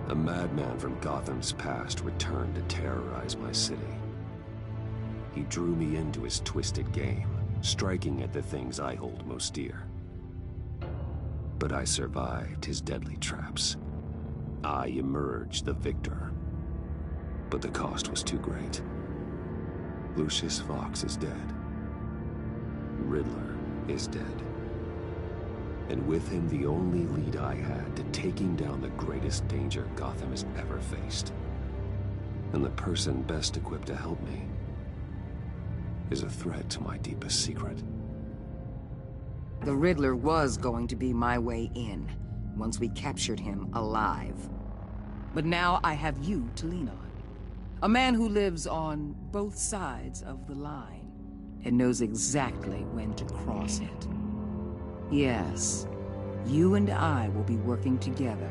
A madman from Gotham's past returned to terrorize my city. He drew me into his twisted game, striking at the things I hold most dear. But I survived his deadly traps. I emerged the victor. But the cost was too great. Lucius Fox is dead. Riddler is dead. And with him, the only lead I had to taking down the greatest danger Gotham has ever faced. And the person best equipped to help me is a threat to my deepest secret. The Riddler was going to be my way in, once we captured him alive. But now I have you to lean on. A man who lives on both sides of the line, and knows exactly when to cross it. Yes, you and I will be working together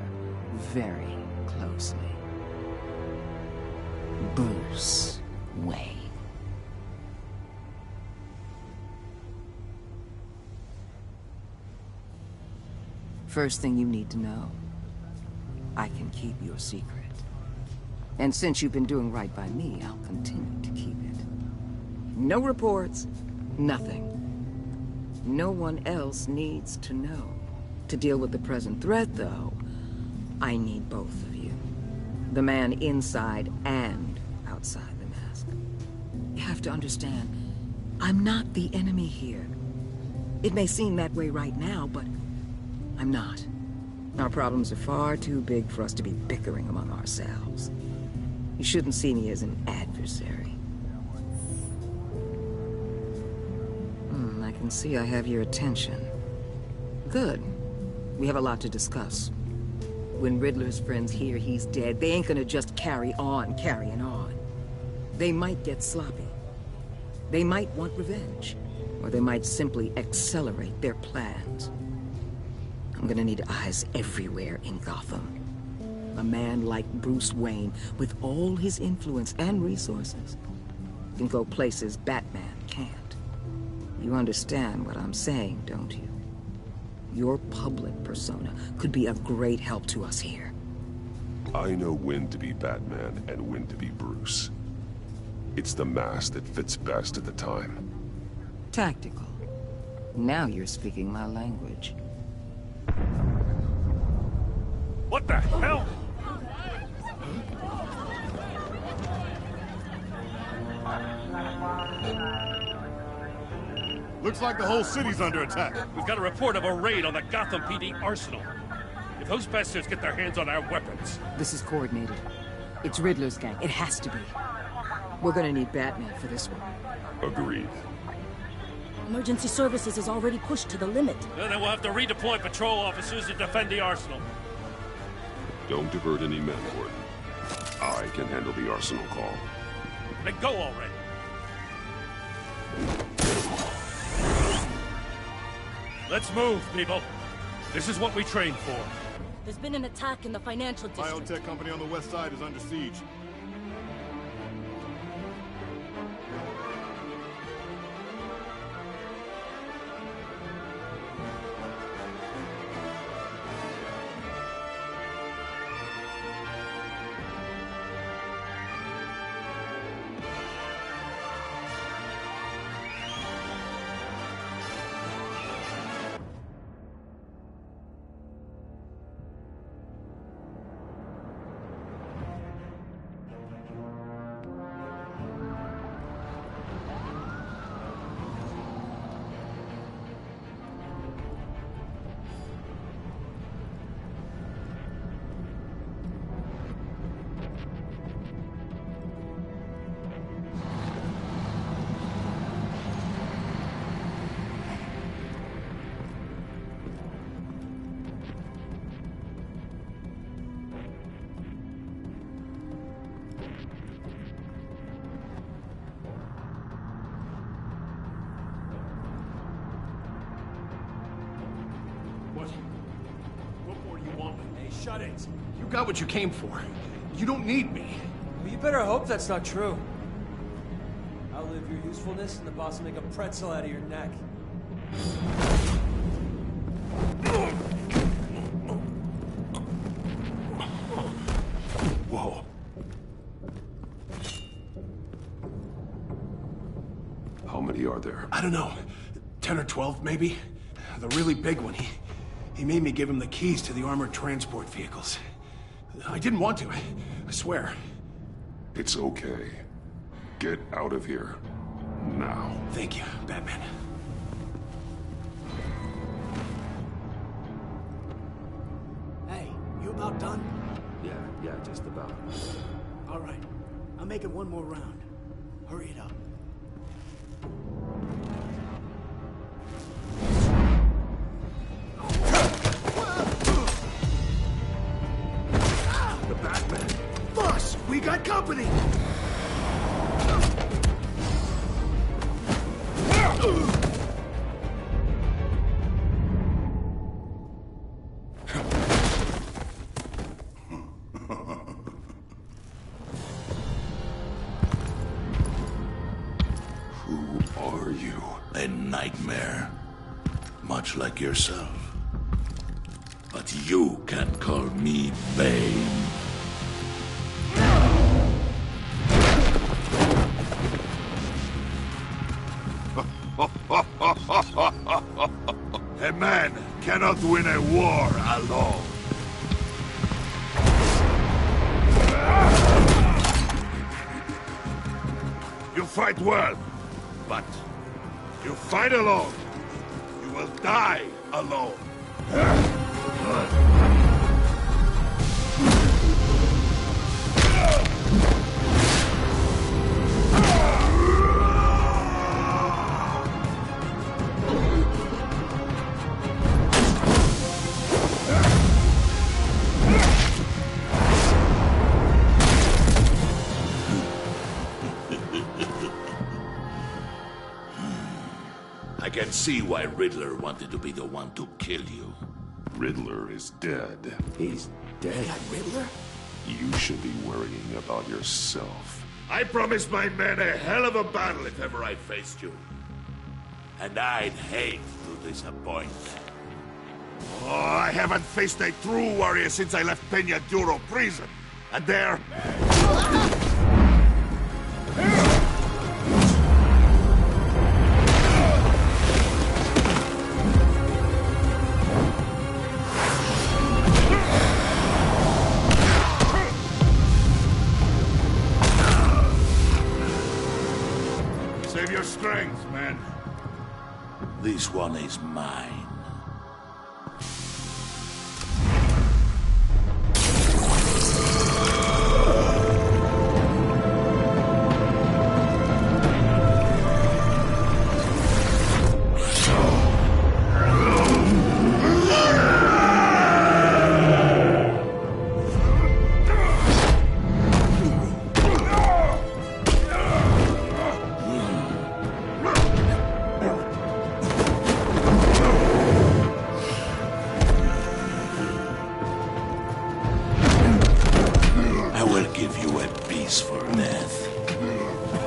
very closely. Bruce Wayne. First thing you need to know, I can keep your secret. And since you've been doing right by me, I'll continue to keep it. No reports, nothing. No one else needs to know. To deal with the present threat, though, I need both of you. The man inside and outside the mask. You have to understand, I'm not the enemy here. It may seem that way right now, but I'm not. Our problems are far too big for us to be bickering among ourselves. You shouldn't see me as an adversary. I can see I have your attention. Good. We have a lot to discuss. When Riddler's friends hear he's dead, they ain't gonna just carry on carrying on. They might get sloppy. They might want revenge. Or they might simply accelerate their plans. I'm gonna need eyes everywhere in Gotham. A man like Bruce Wayne, with all his influence and resources, can go places Batman can't. You understand what I'm saying, don't you? Your public persona could be of great help to us here. I know when to be Batman and when to be Bruce. It's the mask that fits best at the time. Tactical. Now you're speaking my language. What the hell? Looks like the whole city's under attack. We've got a report of a raid on the Gotham PD arsenal. If those bastards get their hands on our weapons... This is coordinated. It's Riddler's gang. It has to be. We're gonna need Batman for this one. Agreed. Emergency services is already pushed to the limit. Then we'll have to redeploy patrol officers to defend the arsenal. Don't divert any men, Gordon. I can handle the arsenal call. Then go already. Let's move, people. This is what we trained for. There's been an attack in the financial district. Biotech company on the west side is under siege. Shut it. You got what you came for. You don't need me. Well, you better hope that's not true. Outlive your usefulness and the boss will make a pretzel out of your neck. many are there? I don't know. 10 or 12, maybe? The really big one, he made me give him the keys to the armored transport vehicles. I didn't want to, I swear. It's okay. Get out of here. Now. Thank you, Batman. Hey, you about done? Yeah, just about. All right. I'll make it one more round. Hurry it up. The Batman. Boss, we got company! A nightmare, much like yourself. But you can call me Bane. A man cannot win a war alone. You fight well, but you fight alone, you will die alone. I can see why Riddler wanted to be the one to kill you. Riddler is dead. He's dead. Riddler? You should be worrying about yourself. I promised my men a hell of a battle if ever I faced you. And I'd hate to disappoint them. Oh, I haven't faced a true warrior since I left Peña Duro prison. And there... Save your strength, man. This one is mine.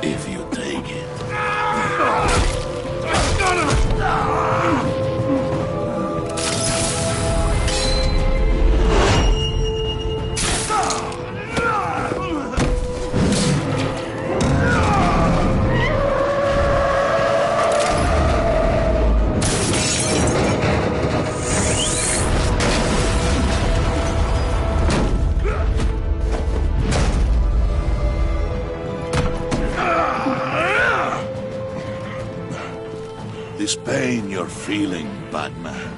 If you take it. This pain you're feeling, Batman.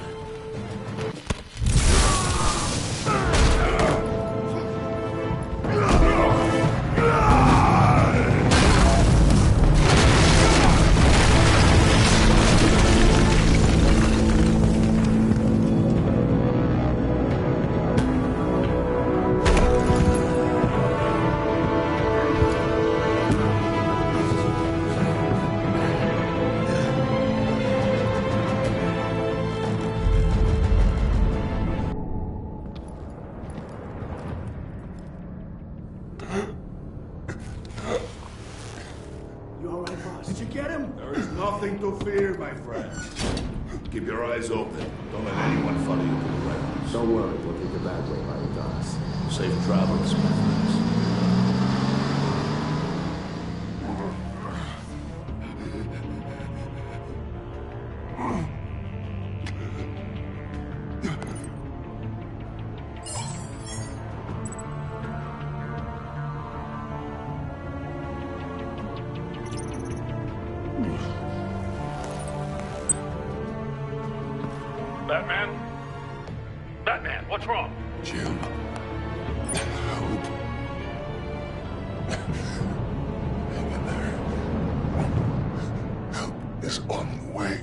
You all right, boss? Did you get him? There is nothing to fear, my friend. Keep your eyes open. Don't let anyone follow you to the railings. Don't worry, we'll take the back way by the docks. Safe travels, my friends. wrong? Jim. Hope. Hang in there. Help is on the way.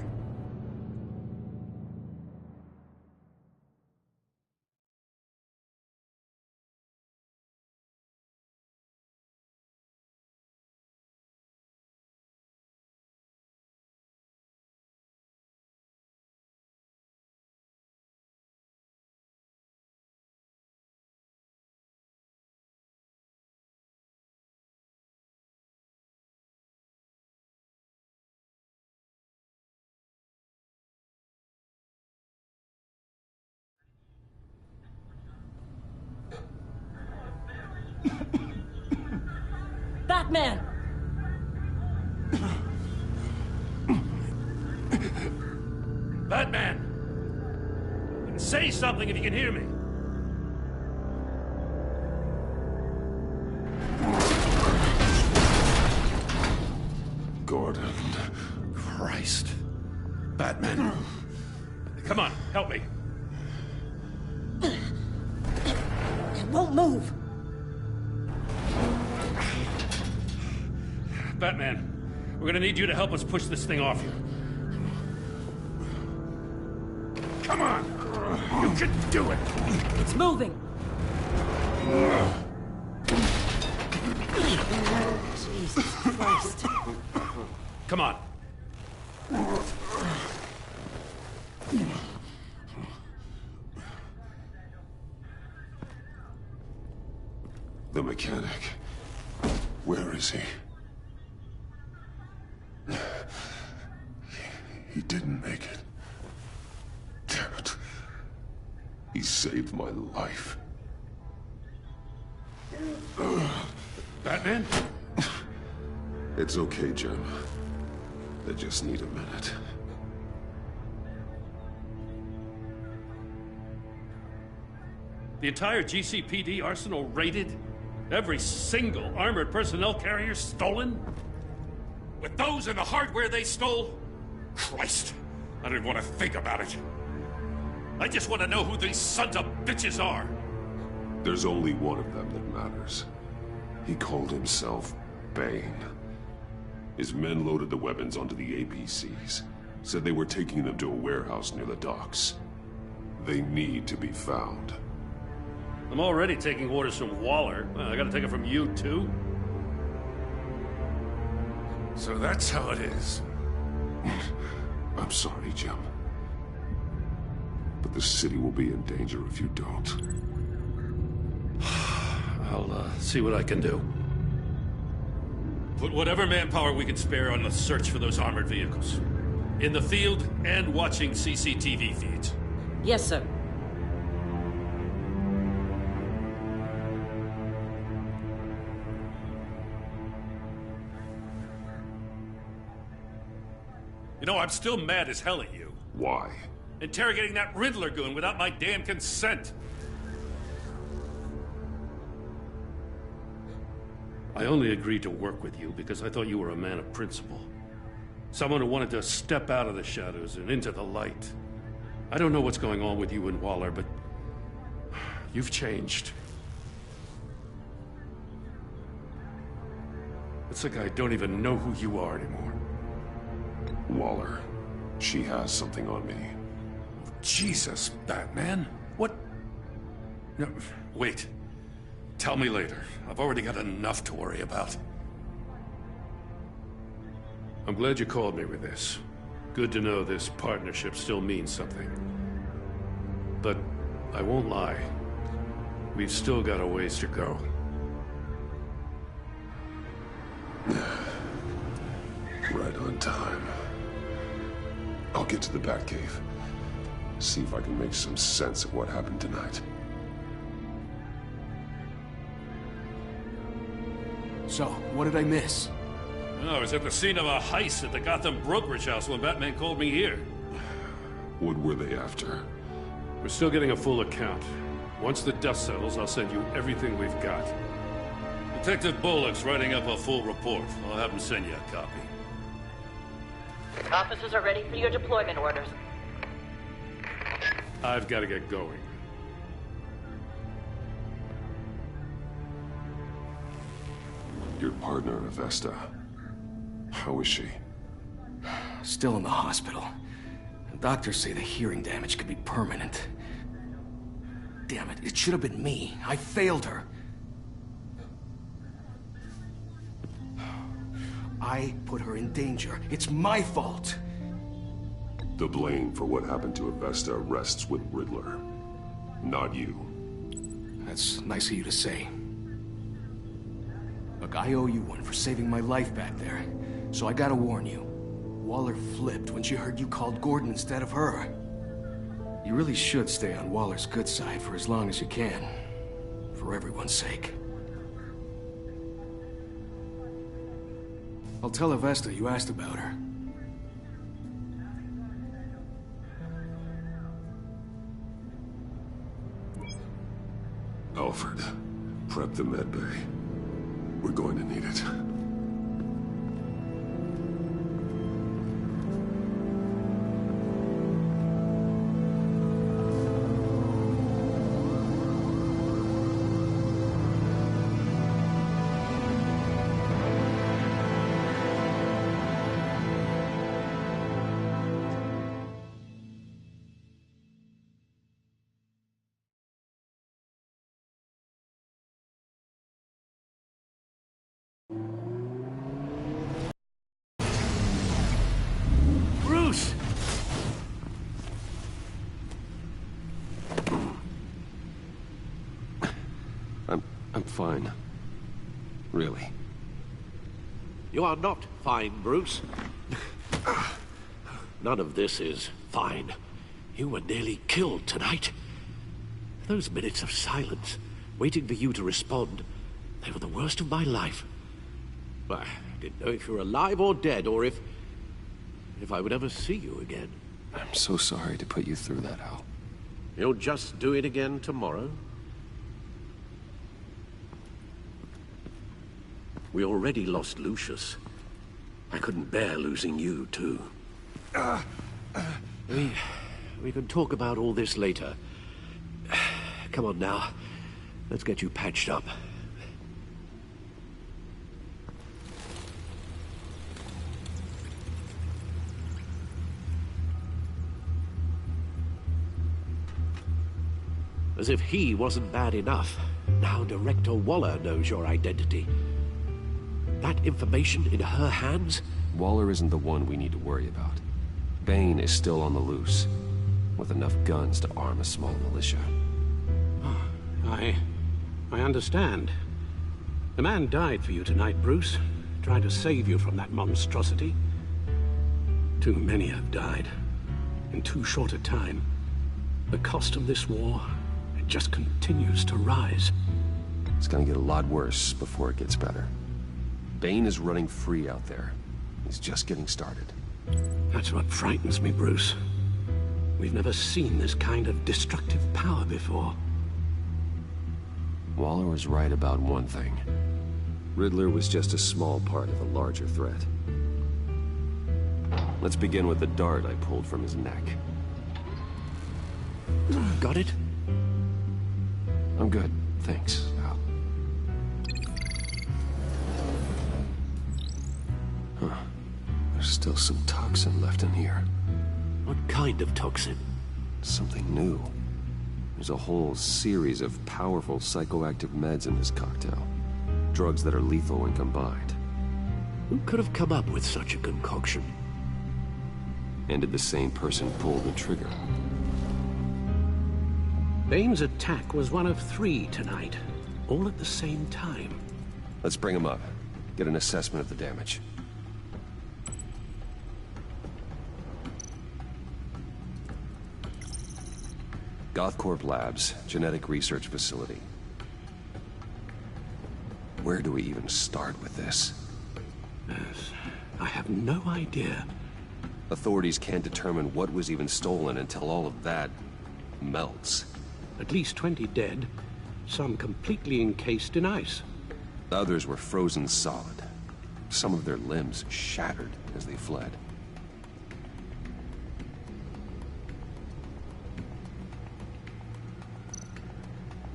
Batman! Batman! Say something if you can hear me. Gordon. Christ. Batman. Come on, help me. It won't move! Batman, we're gonna need you to help us push this thing off you. Come on! You can do it! It's moving! Jesus Christ. Come on. The mechanic. Where is he? He didn't make it. Damn it. He saved my life. Batman? It's okay, Jim. I just need a minute. The entire GCPD arsenal raided? Every single armored personnel carrier stolen? With those and the hardware they stole? Christ, I don't even want to think about it. I just want to know who these sons of bitches are. There's only one of them that matters. He called himself Bane. His men loaded the weapons onto the APCs. Said they were taking them to a warehouse near the docks. They need to be found. I'm already taking orders from Waller. Well, I gotta take it from you, too? So that's how it is. I'm sorry, Jim. But the city will be in danger if you don't. I'll, see what I can do. Put whatever manpower we can spare on the search for those armored vehicles. In the field and watching CCTV feeds. Yes, sir. You know, I'm still mad as hell at you. Why? Interrogating that Riddler goon without my damn consent. I only agreed to work with you because I thought you were a man of principle. Someone who wanted to step out of the shadows and into the light. I don't know what's going on with you and Waller, but you've changed. It's like I don't even know who you are anymore. Waller. She has something on me. Jesus, Batman. What? No, wait. Tell me later. I've already got enough to worry about. I'm glad you called me with this. Good to know this partnership still means something. But I won't lie. We've still got a ways to go. Right on time. I'll get to the Batcave. See if I can make some sense of what happened tonight. So, what did I miss? I was at the scene of a heist at the Gotham brokerage house when Batman called me here. What were they after? We're still getting a full account. Once the dust settles, I'll send you everything we've got. Detective Bullock's writing up a full report. I'll have him send you a copy. Officers are ready for your deployment orders. I've got to get going. Your partner, Avesta. How is she? Still in the hospital. Doctors say the hearing damage could be permanent. Damn it, it should have been me. I failed her. I put her in danger. It's my fault. The blame for what happened to Avesta rests with Riddler, not you. That's nice of you to say. Look, I owe you one for saving my life back there. So I gotta warn you. Waller flipped when she heard you called Gordon instead of her. You really should stay on Waller's good side for as long as you can. For everyone's sake. I'll tell Avesta you asked about her. Alfred, prep the med bay. We're going to need it. Bruce! I'm fine. Really. You are not fine, Bruce. None of this is fine. You were nearly killed tonight. Those minutes of silence, waiting for you to respond, they were the worst of my life. I didn't know if you were alive or dead, or if I would ever see you again. I'm so sorry to put you through that, Al. You'll just do it again tomorrow? We already lost Lucius. I couldn't bear losing you, too. We can talk about all this later. Come on now. Let's get you patched up. As if he wasn't bad enough. Now Director Waller knows your identity. That information in her hands? Waller isn't the one we need to worry about. Bane is still on the loose, with enough guns to arm a small militia. I understand. The man died for you tonight, Bruce. Trying to save you from that monstrosity. Too many have died. In too short a time. The cost of this war, it just continues to rise. It's gonna get a lot worse before it gets better. Bane is running free out there. He's just getting started. That's what frightens me, Bruce. We've never seen this kind of destructive power before. Waller was right about one thing. Riddler was just a small part of a larger threat. Let's begin with the dart I pulled from his neck. Got it? I'm good, thanks, Al. Huh. There's still some toxin left in here. What kind of toxin? Something new. There's a whole series of powerful psychoactive meds in this cocktail. Drugs that are lethal when combined. Who could have come up with such a concoction? And did the same person pull the trigger? Bane's attack was one of 3 tonight, all at the same time. Let's bring him up. Get an assessment of the damage. Gothcorp Labs, genetic research facility. Where do we even start with this? Yes, I have no idea. Authorities can't determine what was even stolen until all of that melts. At least 20 dead, some completely encased in ice. Others were frozen solid. Some of their limbs shattered as they fled.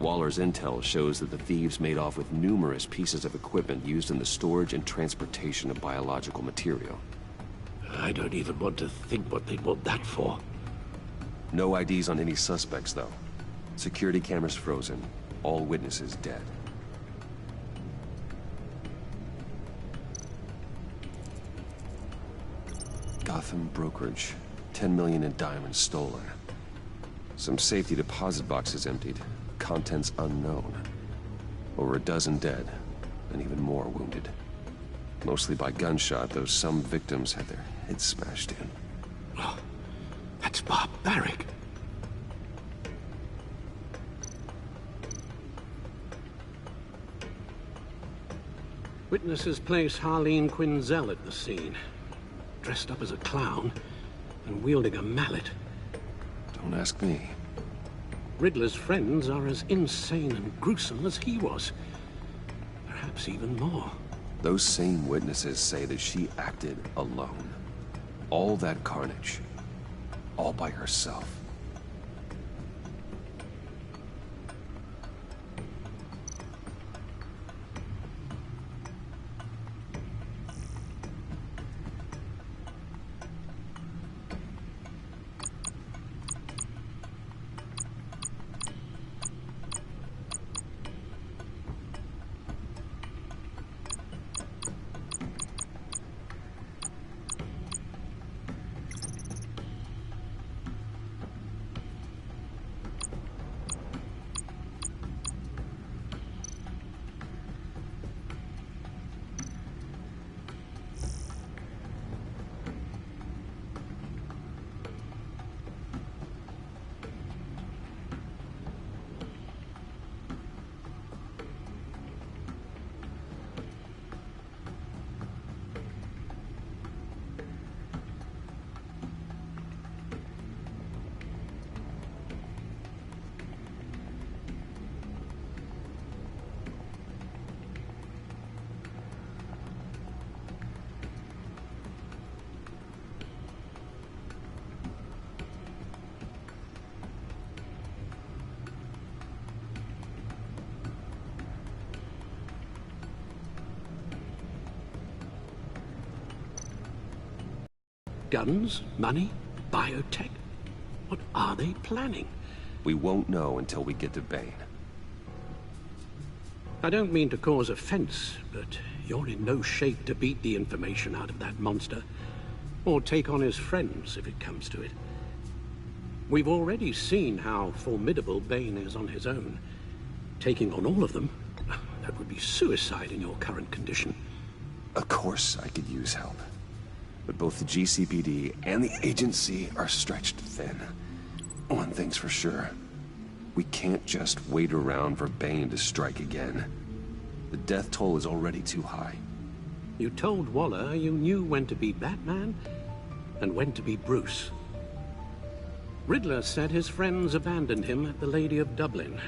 Waller's intel shows that the thieves made off with numerous pieces of equipment used in the storage and transportation of biological material. I don't even want to think what they'd want that for. No IDs on any suspects, though. Security cameras frozen. All witnesses dead. Gotham brokerage. 10 million in diamonds stolen. Some safety deposit boxes emptied. Contents unknown. Over a dozen dead, and even more wounded. Mostly by gunshot, though some victims had their heads smashed in. Oh, that's barbaric. Witnesses place Harleen Quinzel at the scene. Dressed up as a clown and wielding a mallet. Don't ask me. Riddler's friends are as insane and gruesome as he was. Perhaps even more. Those same witnesses say that she acted alone. All that carnage. All by herself. Guns? Money? Biotech? What are they planning? We won't know until we get to Bane. I don't mean to cause offense, but you're in no shape to beat the information out of that monster. Or take on his friends, if it comes to it. We've already seen how formidable Bane is on his own. Taking on all of them, that would be suicide in your current condition. Of course I could use help. But both the GCPD and the agency are stretched thin. One thing's for sure. We can't just wait around for Bane to strike again. The death toll is already too high. You told Waller you knew when to be Batman and when to be Bruce. Riddler said his friends abandoned him at the Lady of Dublin.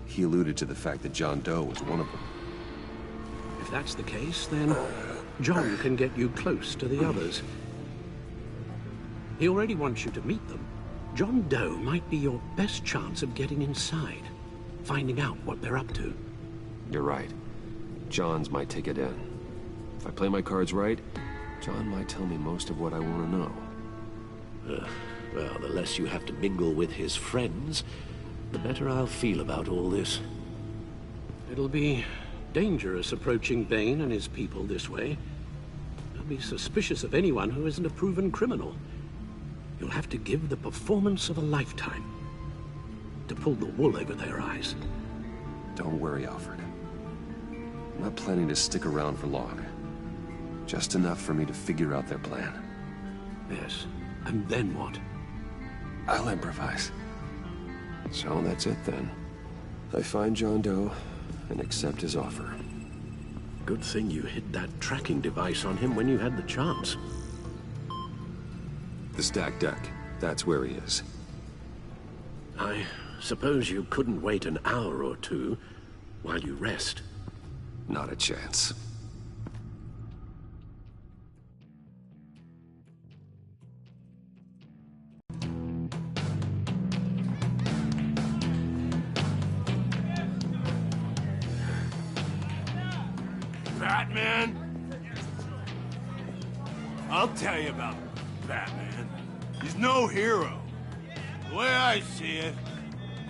He alluded to the fact that John Doe was one of them. If that's the case, then John can get you close to the others. He already wants you to meet them. John Doe might be your best chance of getting inside, finding out what they're up to. You're right. John's my ticket in. If I play my cards right, John might tell me most of what I want to know. Well, the less you have to mingle with his friends, the better I'll feel about all this. It'll be dangerous approaching Bane and his people this way. They'll be suspicious of anyone who isn't a proven criminal. You'll have to give the performance of a lifetime to pull the wool over their eyes. Don't worry, Alfred. I'm not planning to stick around for long. Just enough for me to figure out their plan. Yes, and then what? I'll improvise. So that's it then. I find John Doe and accept his offer. Good thing you hid that tracking device on him when you had the chance. The stacked deck. That's where he is. I suppose you couldn't wait an hour or two while you rest. Not a chance. Batman? I'll tell you about Batman. He's no hero. The way I see it,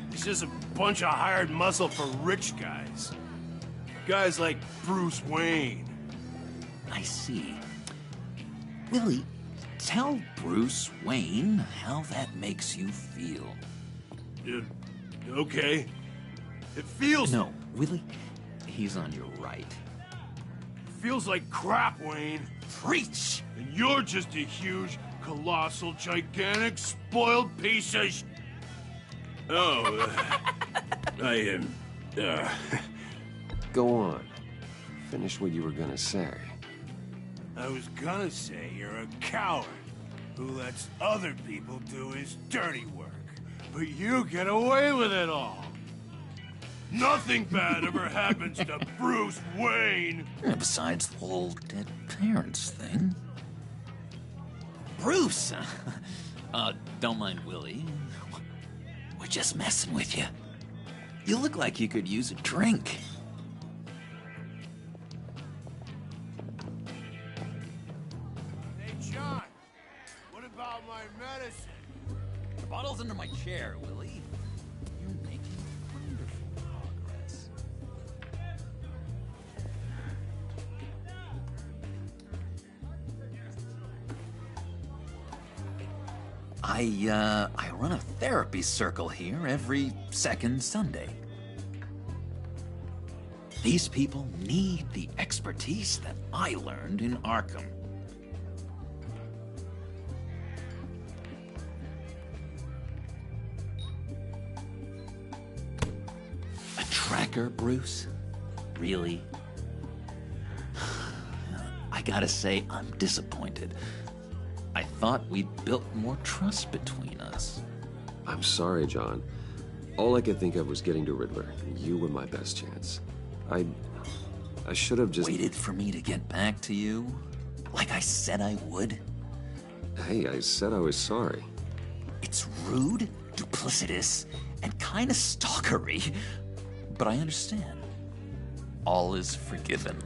he's just a bunch of hired muscle for rich guys. Guys like Bruce Wayne. I see. Willie, tell Bruce Wayne how that makes you feel. Okay. It feels... No, Willie, he's on your right. Feels like crap, Wayne. Preach! And you're just a huge, colossal, gigantic, spoiled piece of Oh, I am... Go on. Finish what you were gonna say. I was gonna say you're a coward who lets other people do his dirty work. But you get away with it all. Nothing bad ever happens to Bruce Wayne. Besides the whole dead parents thing. Bruce! Don't mind Willie. We're just messing with you. You look like you could use a drink. Hey, John. What about my medicine? The bottle's under my chair, Willie. You're making wonderful progress. I run a therapy circle here every second Sunday. These people need the expertise that I learned in Arkham. A tracker, Bruce? Really? I gotta say, I'm disappointed. I thought we'd built more trust between us. I'm sorry, John. All I could think of was getting to Riddler. You were my best chance. I should have just... Waited for me to get back to you? Like I said I would? Hey, I said I was sorry. It's rude, duplicitous, and kinda stalkery. But I understand. All is forgiven.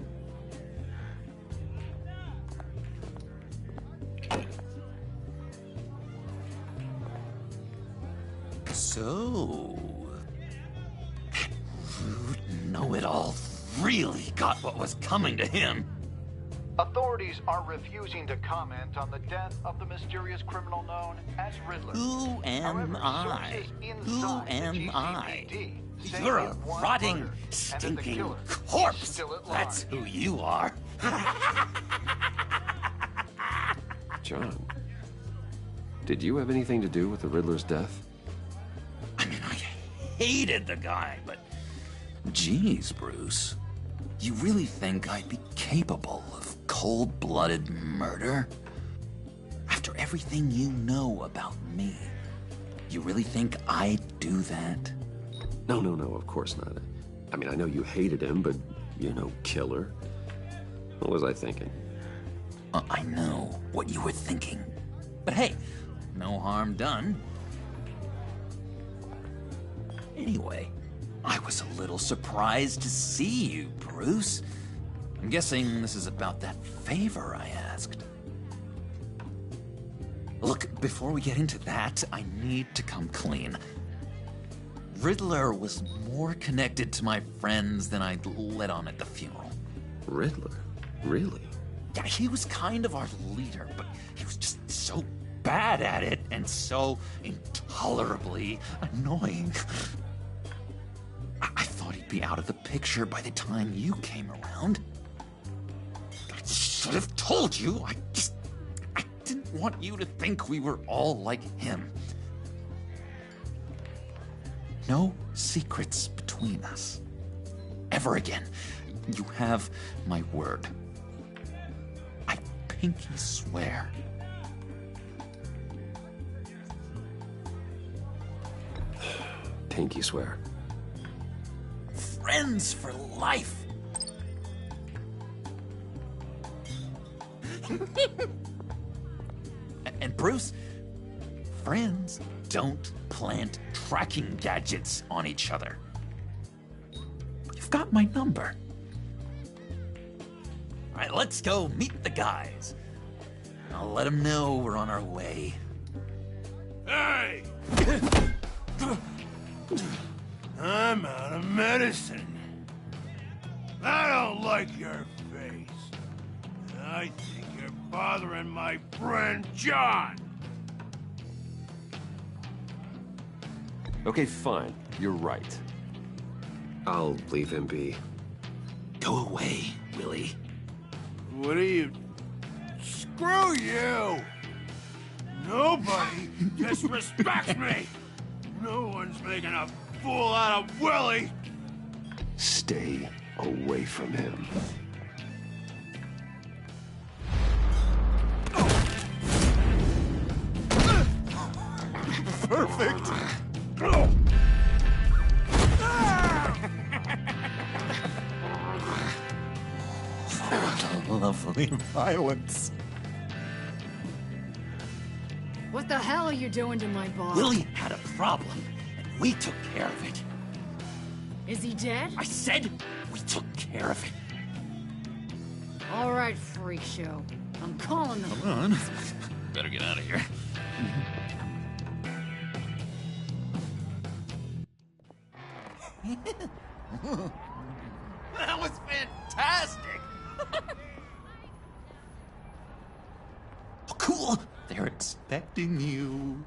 So... that rude know-it-all really got what was coming to him. Authorities are refusing to comment on the death of the mysterious criminal known as Riddler. Who am I? Who am I? You're a rotting, stinking corpse. That's who you are. John, did you have anything to do with the Riddler's death? I mean, I hated the guy, but... Geez, Bruce. You really think I'd be capable of cold-blooded murder? After everything you know about me, you really think I'd do that? No, of course not. I mean, I know you hated him, but, you know, killer. What was I thinking? I know what you were thinking. But hey, no harm done. Anyway, I was a little surprised to see you, Bruce. I'm guessing this is about that favor I asked. Look, before we get into that, I need to come clean. Riddler was more connected to my friends than I'd let on at the funeral. Riddler? Really? Yeah, he was kind of our leader, but he was just so bad at it and so intolerably annoying. I thought he'd be out of the picture by the time you came around. I should have told you. I didn't want you to think we were all like him. No secrets between us. Ever again. You have my word. I pinky swear. Pinky swear. Friends for life. And Bruce, friends don't plant tracking gadgets on each other. You've got my number. Alright, let's go meet the guys. I'll let them know we're on our way. Hey! I'm out of medicine. I don't like your face. I think you're bothering my friend John. Okay, fine. You're right. I'll leave him be. Go away, Willie. What are you... Screw you! Nobody disrespects me! No one's making a fool out of Willie! Stay away from him. Perfect! Lovely violence. What the hell are you doing to my boss? Willie had a problem, and we took care of it. Is he dead? I said we took care of it. All right, freak show. I'm calling them. Come on. Better get out of here. That was fantastic! Oh, cool! They're expecting you.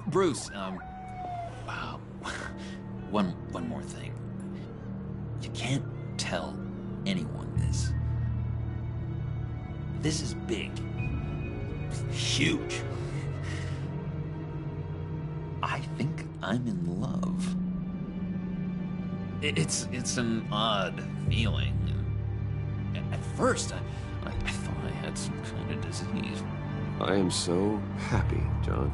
Bruce, wow. One more thing. You can't tell anyone this. This is big. Huge. I think I'm in love. It's an odd feeling. At first, I thought I had some kind of disease. I am so happy, John.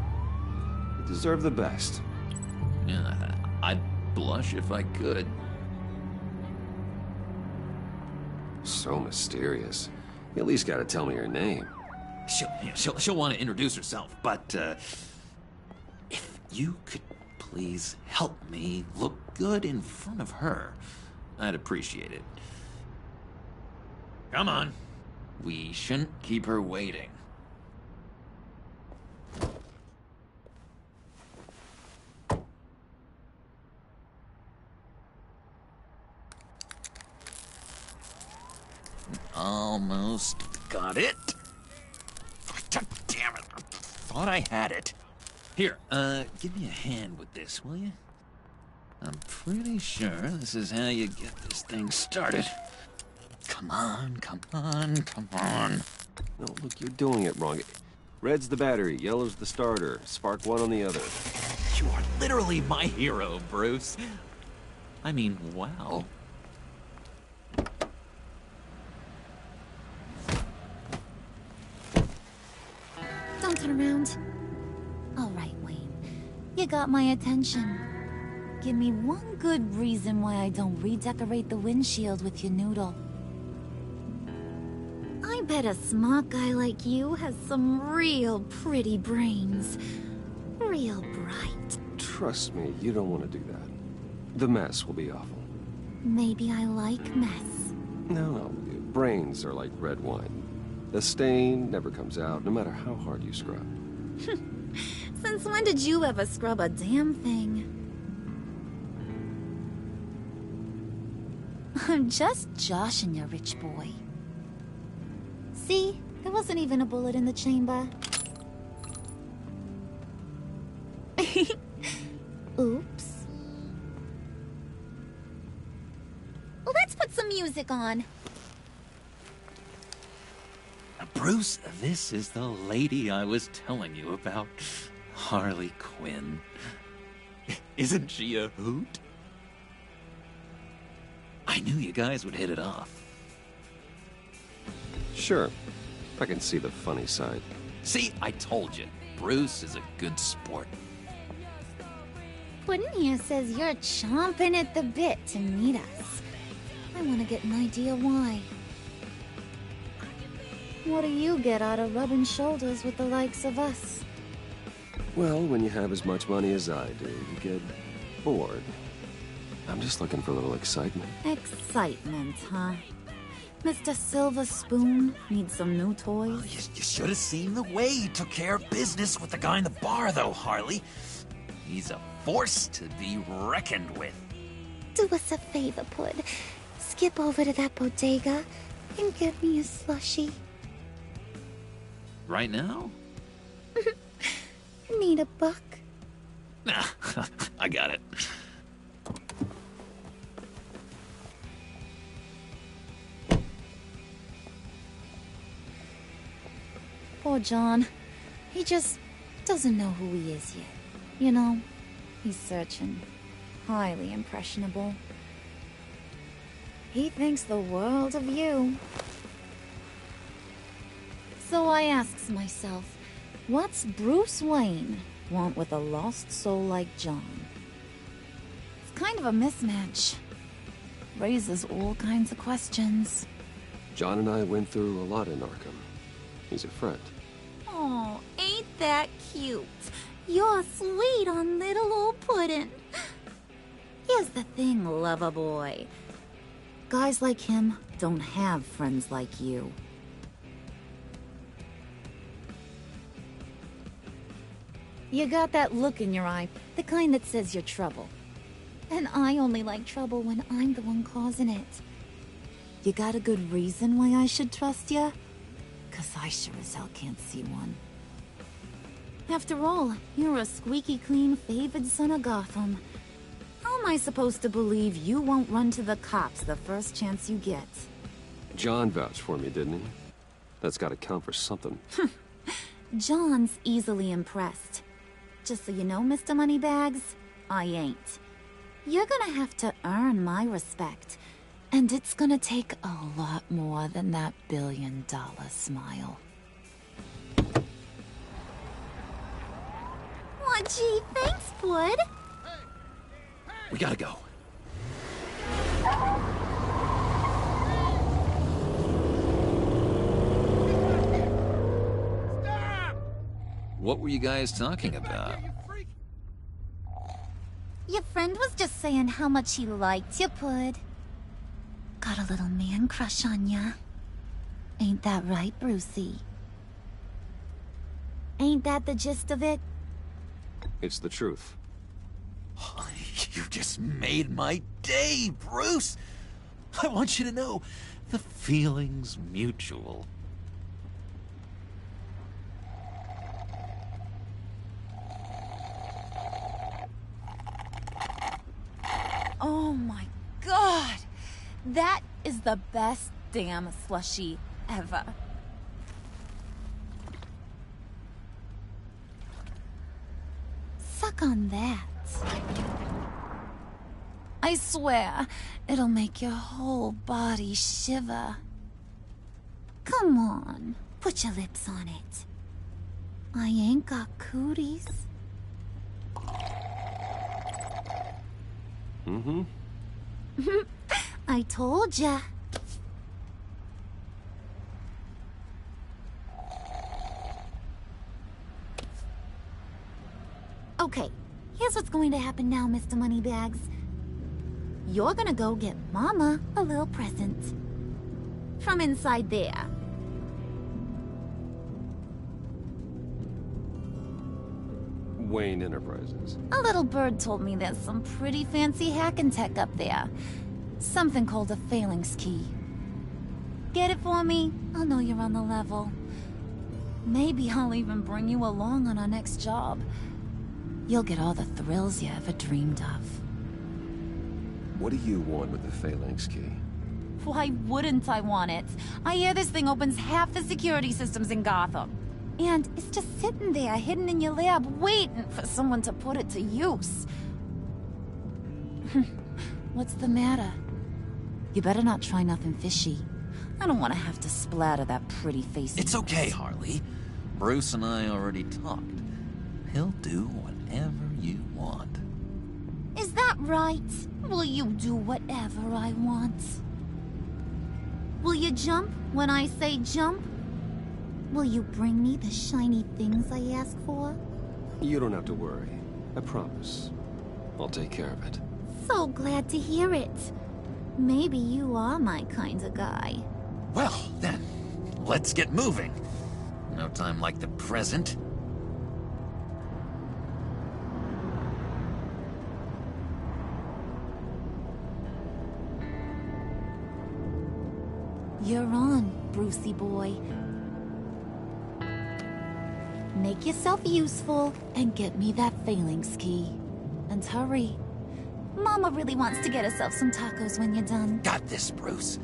You deserve the best. Yeah, I'd blush if I could. So mysterious. You at least gotta tell me her name. She'll want to introduce herself, but if you could please help me look good in front of her, I'd appreciate it. Come on. We shouldn't keep her waiting. Almost got it. God damn it. I thought I had it. Here, give me a hand with this, will you? I'm pretty sure this is how you get this thing started. Come on, come on, come on. No, look, you're doing it wrong. Red's the battery, yellow's the starter. Spark one on the other. You are literally my hero, Bruce. I mean, wow. Don't turn around. All right, Wayne. You got my attention. Give me one good reason why I don't redecorate the windshield with your noodle. I bet a smart guy like you has some real pretty brains. Real bright. Trust me, you don't want to do that. The mess will be awful. Maybe I like mess. No, brains are like red wine. The stain never comes out, no matter how hard you scrub. Since when did you ever scrub a damn thing? I'm just joshing you, rich boy. See? There wasn't even a bullet in the chamber. Oops. Let's put some music on. Bruce, this is the lady I was telling you about. Harley Quinn. Isn't she a hoot? I knew you guys would hit it off. Sure. I can see the funny side. See, I told you. Bruce is a good sport. Puddin' here says you're chomping at the bit to meet us. I want to get an idea why. What do you get out of rubbing shoulders with the likes of us? Well, when you have as much money as I do, you get bored. I'm just looking for a little excitement. Excitement, huh? Mr. Silver Spoon needs some new toys? You should have seen the way he took care of business with the guy in the bar, though, Harley. He's a force to be reckoned with. Do us a favor, Pud. Skip over to that bodega and get me a slushie. Right now? Need a buck? Nah, I got it. Poor John. He just doesn't know who he is yet. You know, he's searching. Highly impressionable. He thinks the world of you. So I asks myself, what's Bruce Wayne want with a lost soul like John? It's kind of a mismatch. Raises all kinds of questions. John and I went through a lot in Arkham. He's a friend. Oh, ain't that cute? You're sweet on little old Puddin'. Here's the thing, lover boy. Guys like him don't have friends like you. You got that look in your eye, the kind that says you're trouble. And I only like trouble when I'm the one causing it. You got a good reason why I should trust you? 'Cause I sure as hell can't see one. After all, you're a squeaky clean favored son of Gotham. How am I supposed to believe you won't run to the cops the first chance you get? John vouched for me, didn't he? That's gotta count for something. John's easily impressed. Just so you know, Mr. Moneybags, I ain't. You're gonna have to earn my respect. And it's gonna take a lot more than that billion-dollar smile. Aw, gee, thanks, Bud. We gotta go. What were you guys talking about? Your friend was just saying how much he liked you, Pud. Got a little man crush on ya. Ain't that right, Brucey? Ain't that the gist of it? It's the truth. You just made my day, Bruce! I want you to know, the feeling's mutual. Oh my god! That is the best damn slushie ever. Suck on that. I swear, it'll make your whole body shiver. Come on, put your lips on it. I ain't got cooties. Mm-hmm. I told ya. Okay, here's what's going to happen now, Mr. Moneybags. You're gonna go get Mama a little present. From inside there. Wayne Enterprises. A little bird told me there's some pretty fancy hacking tech up there. Something called a phalanx key. Get it for me? I'll know you're on the level. Maybe I'll even bring you along on our next job. You'll get all the thrills you ever dreamed of. What do you want with the phalanx key? Why wouldn't I want it? I hear this thing opens half the security systems in Gotham. And it's just sitting there, hidden in your lab, waiting for someone to put it to use. What's the matter? You better not try nothing fishy. I don't want to have to splatter that pretty face. It's okay, Harley. Bruce and I already talked. He'll do whatever you want. Is that right? Will you do whatever I want? Will you jump when I say jump? Will you bring me the shiny things I ask for? You don't have to worry. I promise. I'll take care of it. so glad to hear it. Maybe you are my kind of guy. Well, then, let's get moving. No time like the present. You're on, Brucey boy. Make yourself useful and get me that phalanx key. And hurry. Mama really wants to get herself some tacos when you're done. Got this, Bruce.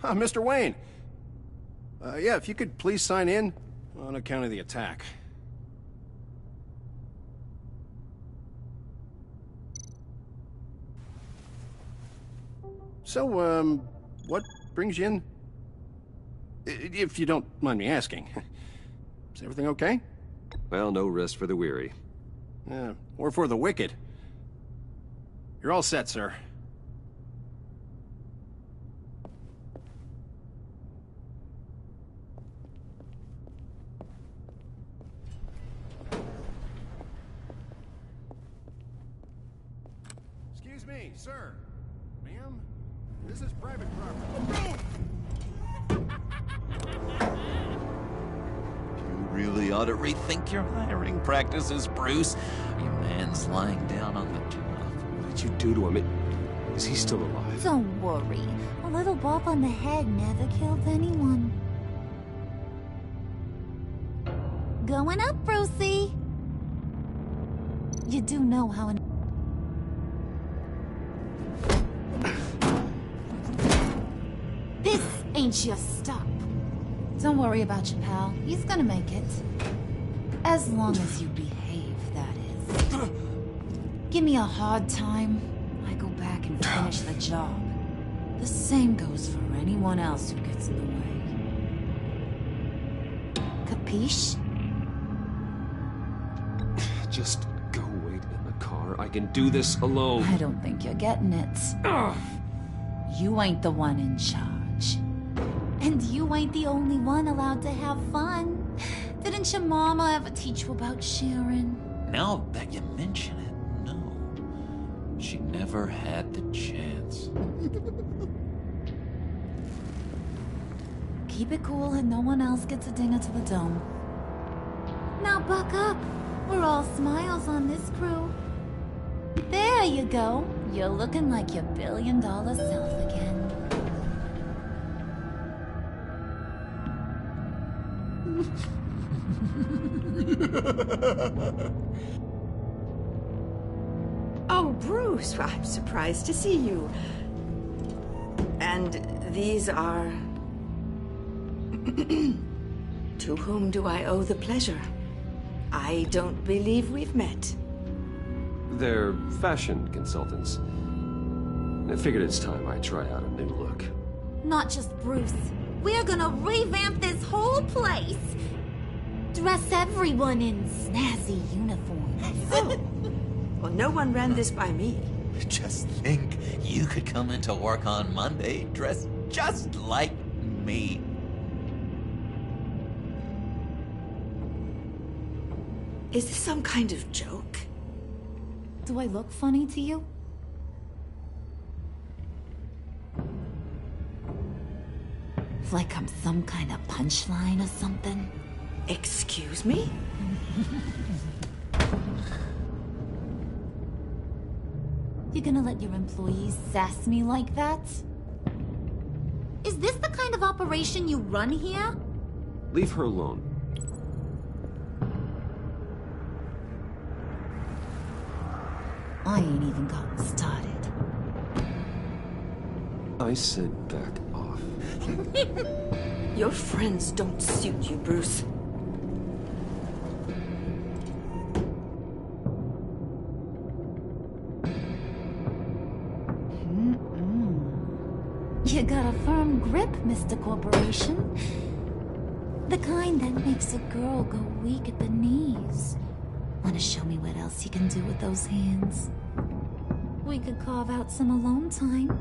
Mr. Wayne. Yeah, if you could please sign in on account of the attack. So, what brings you in? If you don't mind me asking. Is everything okay? Well, no rest for the weary. Or for the wicked. You're all set, sir. Excuse me, sir. Ma'am, this is private property. You really ought to rethink your hiring practices, Bruce. Your man's lying down on the job. What did you do to him? Is he still alive? Don't worry. A little bump on the head never killed anyone. Going up, Brucey. You do know how... This ain't your stop. Don't worry about your pal. He's gonna make it. As long as you behave, that is. Give me a hard time, I go back and finish the job. The same goes for anyone else who gets in the way. Capiche? Just go wait in the car. I can do this alone. I don't think you're getting it. Ugh. You ain't the one in charge. And you ain't the only one allowed to have fun. Didn't your mama ever teach you about sharing? Now that you mention it, no. She never had the chance. Keep it cool and no one else gets a dinger to the dome. Now buck up. We're all smiles on this crew. There you go. You're looking like your billion-dollar self again. Oh, Bruce, I'm surprised to see you. And these are... To whom do I owe the pleasure? I don't believe we've met. They're fashion consultants. I figured it's time I try out a new look. Not just Bruce. We're gonna revamp this whole place. Dress everyone in snazzy uniforms. Oh. Well, no one ran this by me. Just think, you could come into work on Monday dressed just like me. Is this some kind of joke? Do I look funny to you? Like I'm some kind of punchline or something? Excuse me? You gonna let your employees sass me like that? Is this the kind of operation you run here? Leave her alone. I ain't even gotten started. I said back off. Your friends don't suit you, Bruce. You got a firm grip, Mr. Corporation. The kind that makes a girl go weak at the knees. Wanna show me what else you can do with those hands? We could carve out some alone time.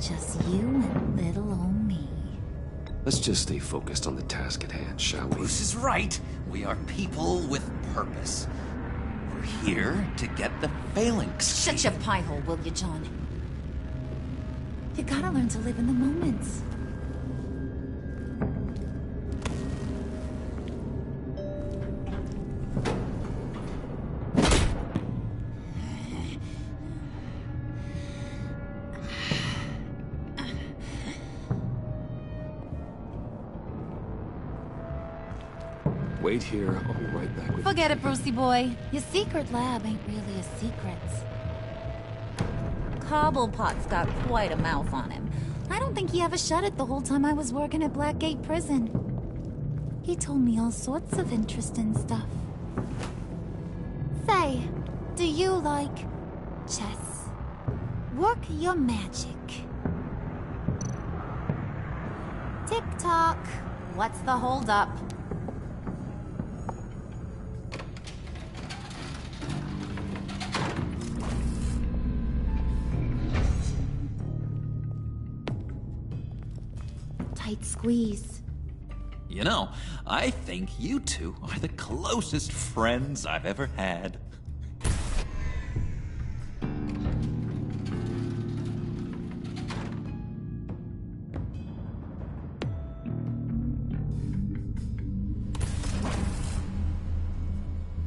Just you and little old me. Let's just stay focused on the task at hand, shall we? Bruce is right. We are people with purpose. We're here to get the phalanx. Shut your pie hole, will you, John? You gotta learn to live in the moment. Wait here, I'll be right back with you. Forget it, Brucey boy. Your secret lab ain't really a secret. Cobblepot's got quite a mouth on him. I don't think he ever shut it the whole time I was working at Blackgate Prison. He told me all sorts of interesting stuff. Say, do you like chess? Work your magic. Tick-tock. What's the holdup? Tight squeeze. You know, I think you two are the closest friends I've ever had.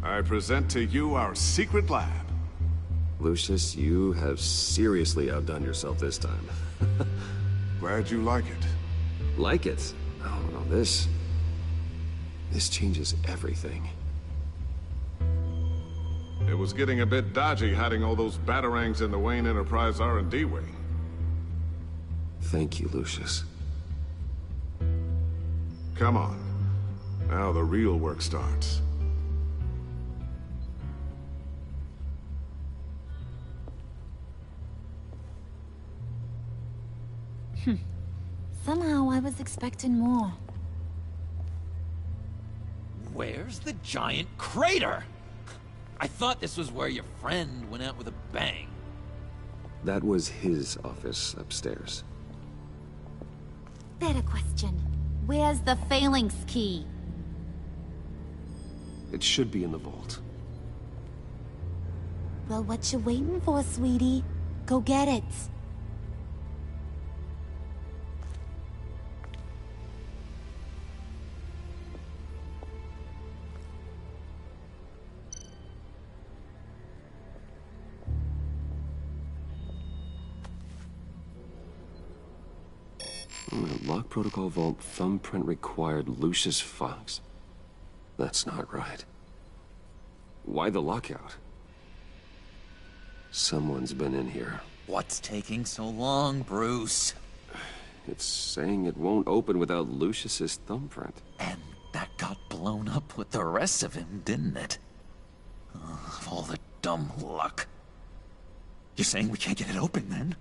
I present to you our secret lab. Lucius, you have seriously outdone yourself this time. Glad you like it. Like it? Oh, no, this changes everything. It was getting a bit dodgy hiding all those batarangs in the Wayne Enterprise R&D wing. Thank you, Lucius. Come on. Now the real work starts. Somehow I was expecting more. Where's the giant crater? I thought this was where your friend went out with a bang. That was his office upstairs. Better question. Where's the phalanx key? It should be in the vault. Well, what you waiting for, sweetie? Go get it. Lock protocol vault thumbprint required Lucius Fox. That's not right. Why the lockout? Someone's been in here. What's taking so long, Bruce? It's saying it won't open without Lucius's thumbprint. And that got blown up with the rest of him, didn't it? All the dumb luck. You're saying we can't get it open, then?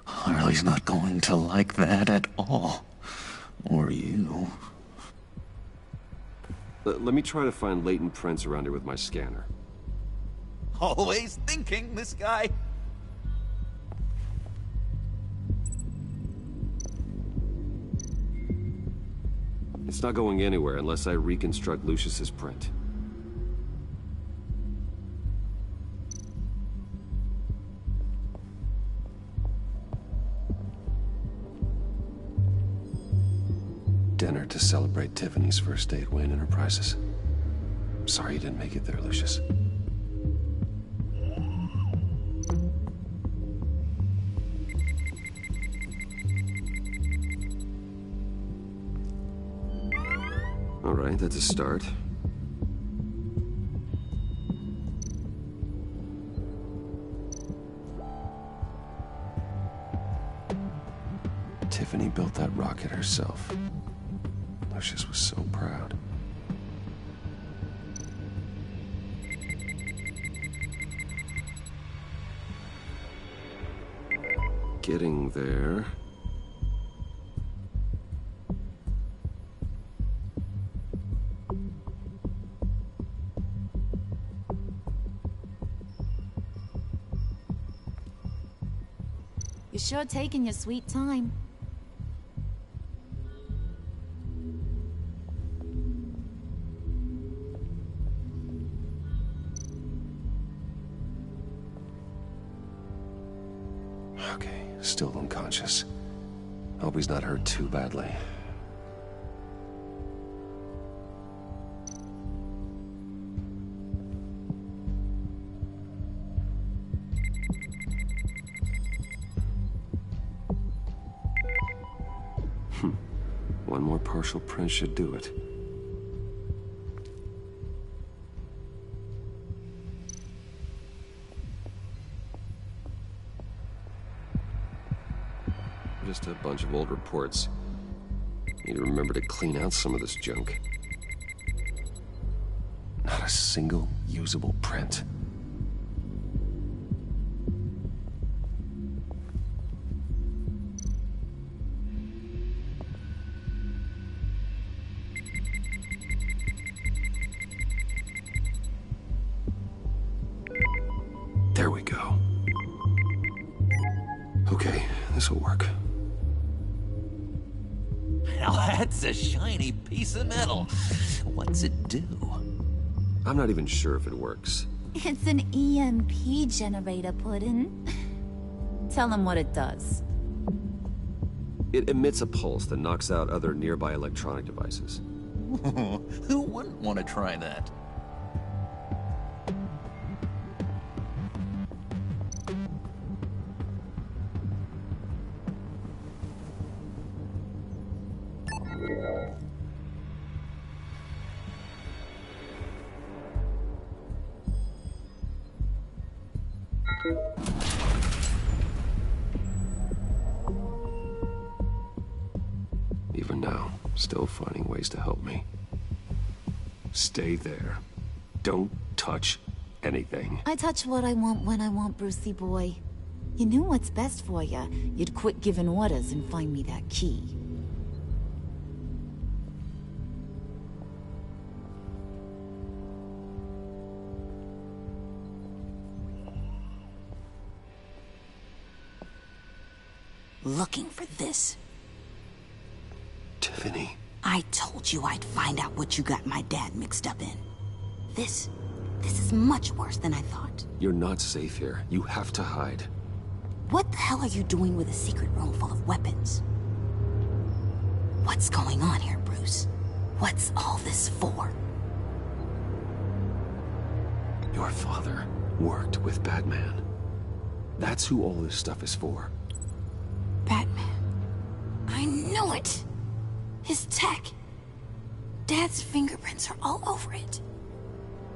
Harley's not going to like that at all. Or you. Let me try to find latent prints around here with my scanner. Always thinking, this guy. It's not going anywhere unless I reconstruct Lucius's print. Dinner to celebrate Tiffany's first day at Wayne Enterprises. Sorry you didn't make it there, Lucius. All right, that's a start. Tiffany built that rocket herself. Lucius was so proud. Getting there. You're sure taking your sweet time. Okay, still unconscious. Hope he's not hurt too badly. One more partial print should do it. Just a bunch of old reports. Need to remember to clean out some of this junk. Not a single usable print. There we go. Okay, this'll work. Now that's a shiny piece of metal. What's it do? I'm not even sure if it works. It's an EMP generator, Puddin'. Tell him what it does. It emits a pulse that knocks out other nearby electronic devices. Who wouldn't want to try that? Even now, still finding ways to help me. Stay there. Don't touch anything. I touch what I want when I want, Brucey boy. You knew what's best for you. You'd quit giving orders and find me that key. Looking for this. Tiffany. I told you I'd find out what you got my dad mixed up in. This is much worse than I thought. You're not safe here. You have to hide. What the hell are you doing with a secret room full of weapons? What's going on here, Bruce? What's all this for? Your father worked with Batman. That's who all this stuff is for. Batman. I knew it! His tech. Dad's fingerprints are all over it.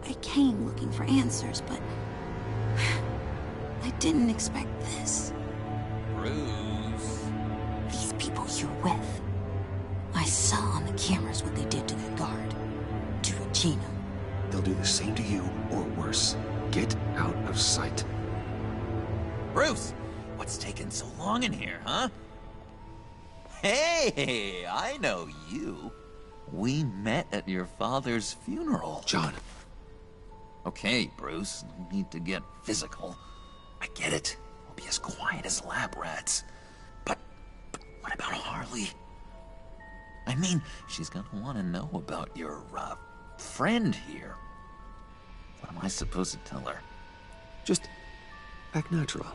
I came looking for answers, but I didn't expect this. Bruce. These people you're with. I saw on the cameras what they did to that guard. To Regina. They'll do the same to you, or worse. Get out of sight. Bruce, what's taking so long in here, huh? Hey, I know you. We met at your father's funeral. John. Okay, Bruce, no need to get physical. I get it. We'll be as quiet as lab rats. But what about Harley? I mean, she's gonna want to know about your, friend here. What am I supposed to tell her? Just act natural.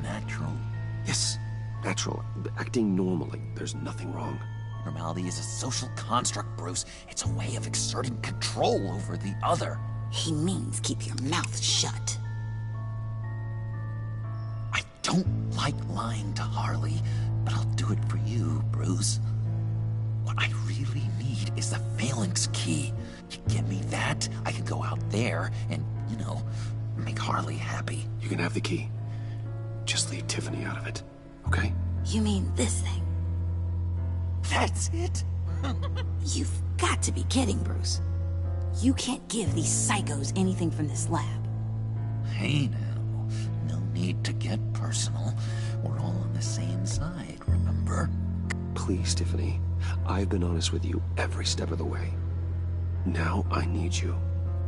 Natural? Yes, natural. Acting normally. There's nothing wrong. Normality is a social construct, Bruce. It's a way of exerting control over the other. He means keep your mouth shut. I don't like lying to Harley, but I'll do it for you, Bruce. What I really need is the phalanx key. You get me that, I can go out there and, you know, make Harley happy. You can have the key. Just leave Tiffany out of it, okay? You mean this thing? That's it? You've got to be kidding, Bruce. You can't give these psychos anything from this lab. Hey now, no need to get personal. We're all on the same side, remember? Please, Tiffany. I've been honest with you every step of the way. Now I need you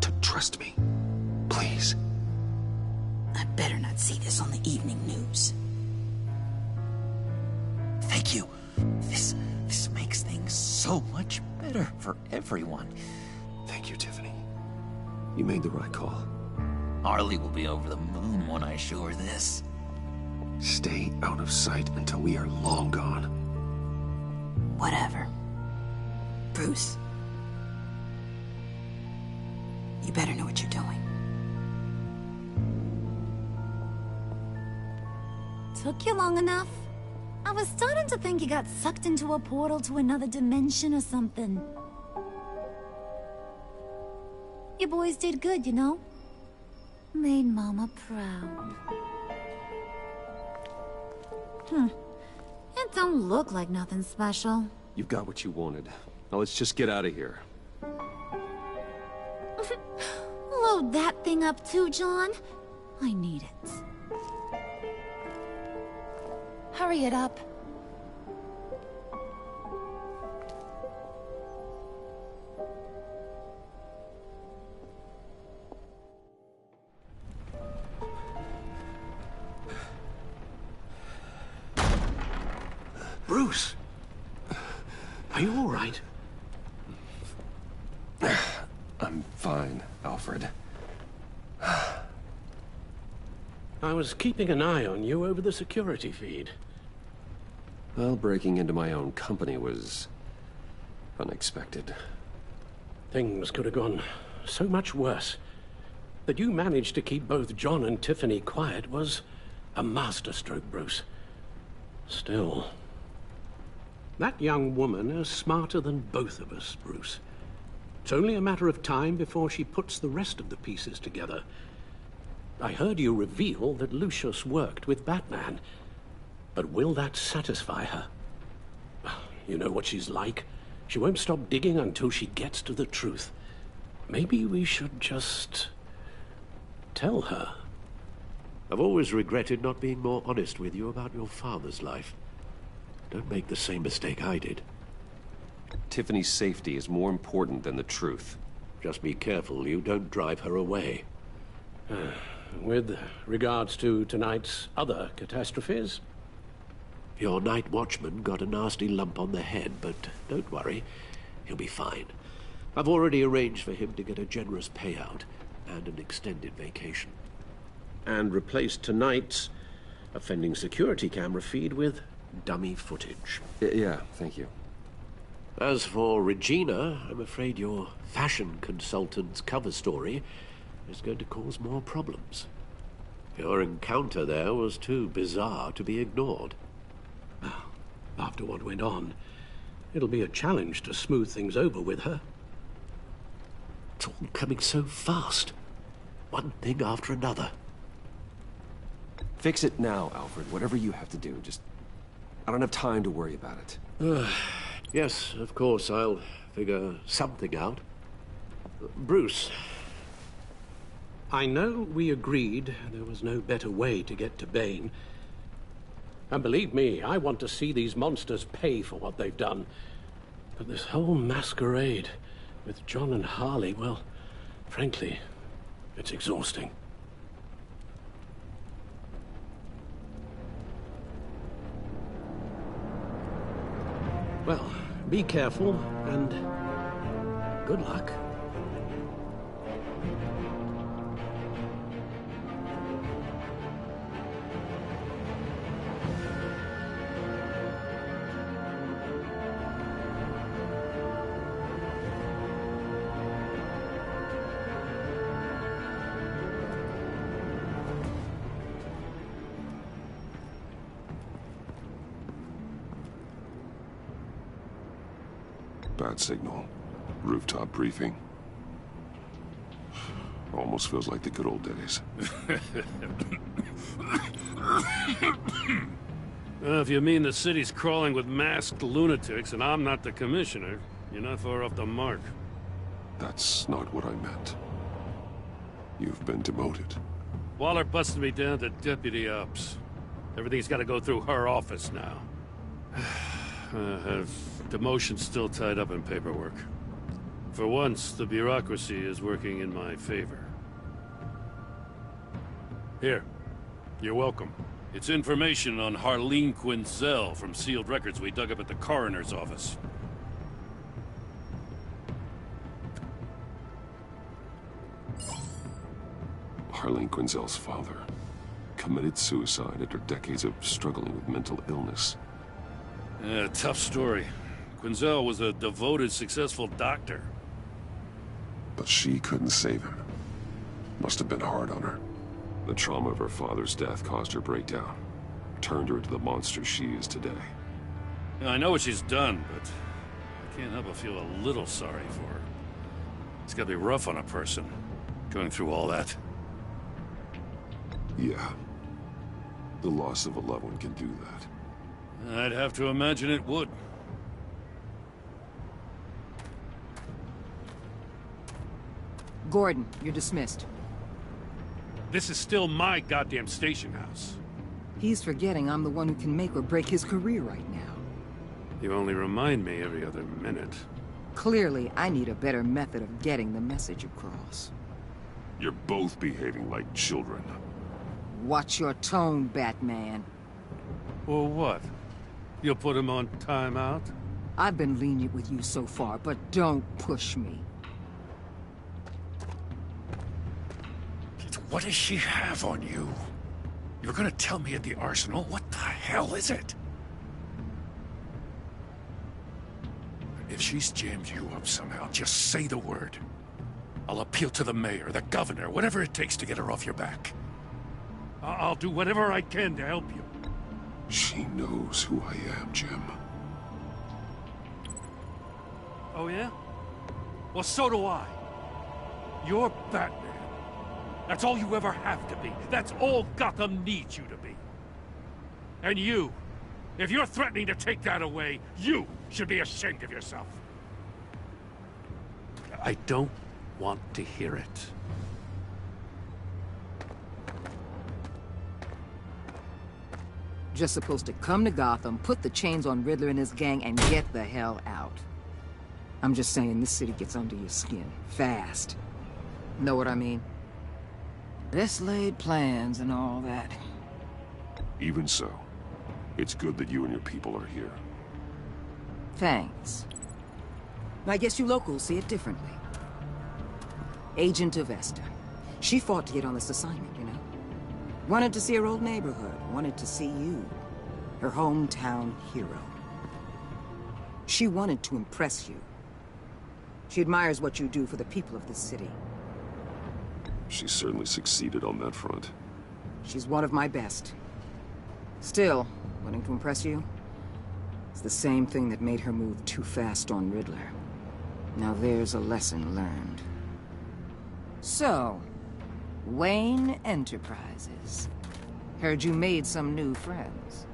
to trust me. Please. I better not see this on the evening news. Thank you. This makes things so much better for everyone. Thank you, Tiffany. You made the right call. Harley will be over the moon when I show her this. Stay out of sight until we are long gone. Whatever. Bruce. You better know what you're doing. Took you long enough? I was starting to think you got sucked into a portal to another dimension or something. You boys did good, you know? Made Mama proud. It don't look like nothing special. You've got what you wanted. Now let's just get out of here. Load that thing up too, John. I need it. Hurry it up. Bruce! Are you all right? I'm fine, Alfred. I was keeping an eye on you over the security feed. Well, breaking into my own company was unexpected. Things could have gone so much worse. That you managed to keep both John and Tiffany quiet was a masterstroke, Bruce. Still, that young woman is smarter than both of us, Bruce. It's only a matter of time before she puts the rest of the pieces together. I heard you reveal that Lucius worked with Batman. But will that satisfy her? You know what she's like. She won't stop digging until she gets to the truth. Maybe we should just tell her. I've always regretted not being more honest with you about your father's life. Don't make the same mistake I did. Tiffany's safety is more important than the truth. Just be careful you don't drive her away. With regards to tonight's other catastrophes? Your night watchman got a nasty lump on the head, but don't worry, he'll be fine. I've already arranged for him to get a generous payout and an extended vacation. And replaced tonight's offending security camera feed with dummy footage. Yeah, thank you. As for Regina, I'm afraid your fashion consultant's cover story is going to cause more problems. Your encounter there was too bizarre to be ignored. After what went on, it'll be a challenge to smooth things over with her. It's all coming so fast. One thing after another. Fix it now, Alfred. Whatever you have to do. I don't have time to worry about it. Yes, of course, I'll figure something out. Bruce. I know we agreed there was no better way to get to Bane. And believe me, I want to see these monsters pay for what they've done. But this whole masquerade with John and Harley, well, frankly, it's exhausting. Well, be careful, and good luck. Bad signal. Rooftop briefing. Almost feels like the good old days. If you mean the city's crawling with masked lunatics and I'm not the commissioner, you're not far off the mark. That's not what I meant. You've been demoted. Waller busted me down to deputy ops. Everything's got to go through her office now. Have demotion still tied up in paperwork. For once, the bureaucracy is working in my favor. Here. You're welcome. It's information on Harleen Quinzel from sealed records we dug up at the coroner's office. Harleen Quinzel's father committed suicide after decades of struggling with mental illness. Yeah, tough story. Quinzel was a devoted, successful doctor. But she couldn't save him. Must have been hard on her. The trauma of her father's death caused her breakdown. Turned her into the monster she is today. Yeah, I know what she's done, but I can't help but feel a little sorry for her. It's gotta be rough on a person, going through all that. Yeah. The loss of a loved one can do that. I'd have to imagine it would. Gordon, you're dismissed. This is still my goddamn station house. He's forgetting I'm the one who can make or break his career right now. You only remind me every other minute. Clearly, I need a better method of getting the message across. You're both behaving like children. Watch your tone, Batman. Or what? You'll put him on timeout? I've been lenient with you so far, but don't push me. What does she have on you? You're gonna tell me at the arsenal? What the hell is it? If she's jammed you up somehow, just say the word. I'll appeal to the mayor, the governor, whatever it takes to get her off your back. I'll do whatever I can to help you. She knows who I am, Jim. Oh yeah? Well, so do I. You're Batman. That's all you ever have to be. That's all Gotham needs you to be. And you, if you're threatening to take that away, you should be ashamed of yourself. I don't want to hear it. Just supposed to come to Gotham, put the chains on Riddler and his gang, and get the hell out. I'm just saying, this city gets under your skin. Fast. Know what I mean? Best laid plans and all that. Even so, it's good that you and your people are here. Thanks. I guess you locals see it differently. Agent Avesta. She fought to get on this assignment, you know? Wanted to see her old neighborhood. Wanted to see you. Her hometown hero. She wanted to impress you. She admires what you do for the people of this city. She certainly succeeded on that front. She's one of my best. Still, wanting to impress you? It's the same thing that made her move too fast on Riddler. Now there's a lesson learned. So, Wayne Enterprises. Heard you made some new friends.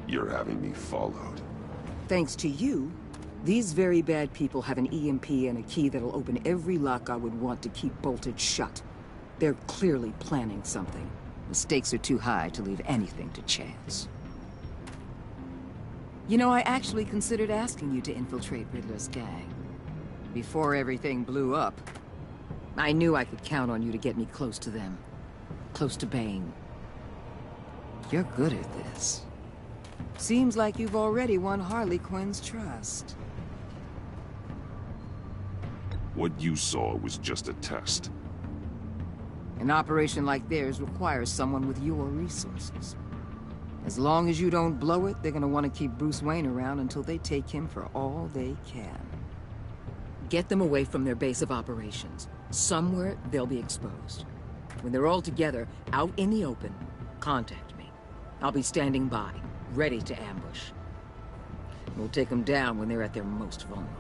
You're having me followed. Thanks to you, these very bad people have an EMP and a key that'll open every lock I would want to keep bolted shut. They're clearly planning something. The stakes are too high to leave anything to chance. You know, I actually considered asking you to infiltrate Riddler's gang. Before everything blew up, I knew I could count on you to get me close to them. Close to Bane. You're good at this. Seems like you've already won Harley Quinn's trust. What you saw was just a test. An operation like theirs requires someone with your resources. As long as you don't blow it, they're gonna want to keep Bruce Wayne around until they take him for all they can. Get them away from their base of operations. Somewhere they'll be exposed. When they're all together, out in the open, contact me. I'll be standing by, ready to ambush. We'll take them down when they're at their most vulnerable.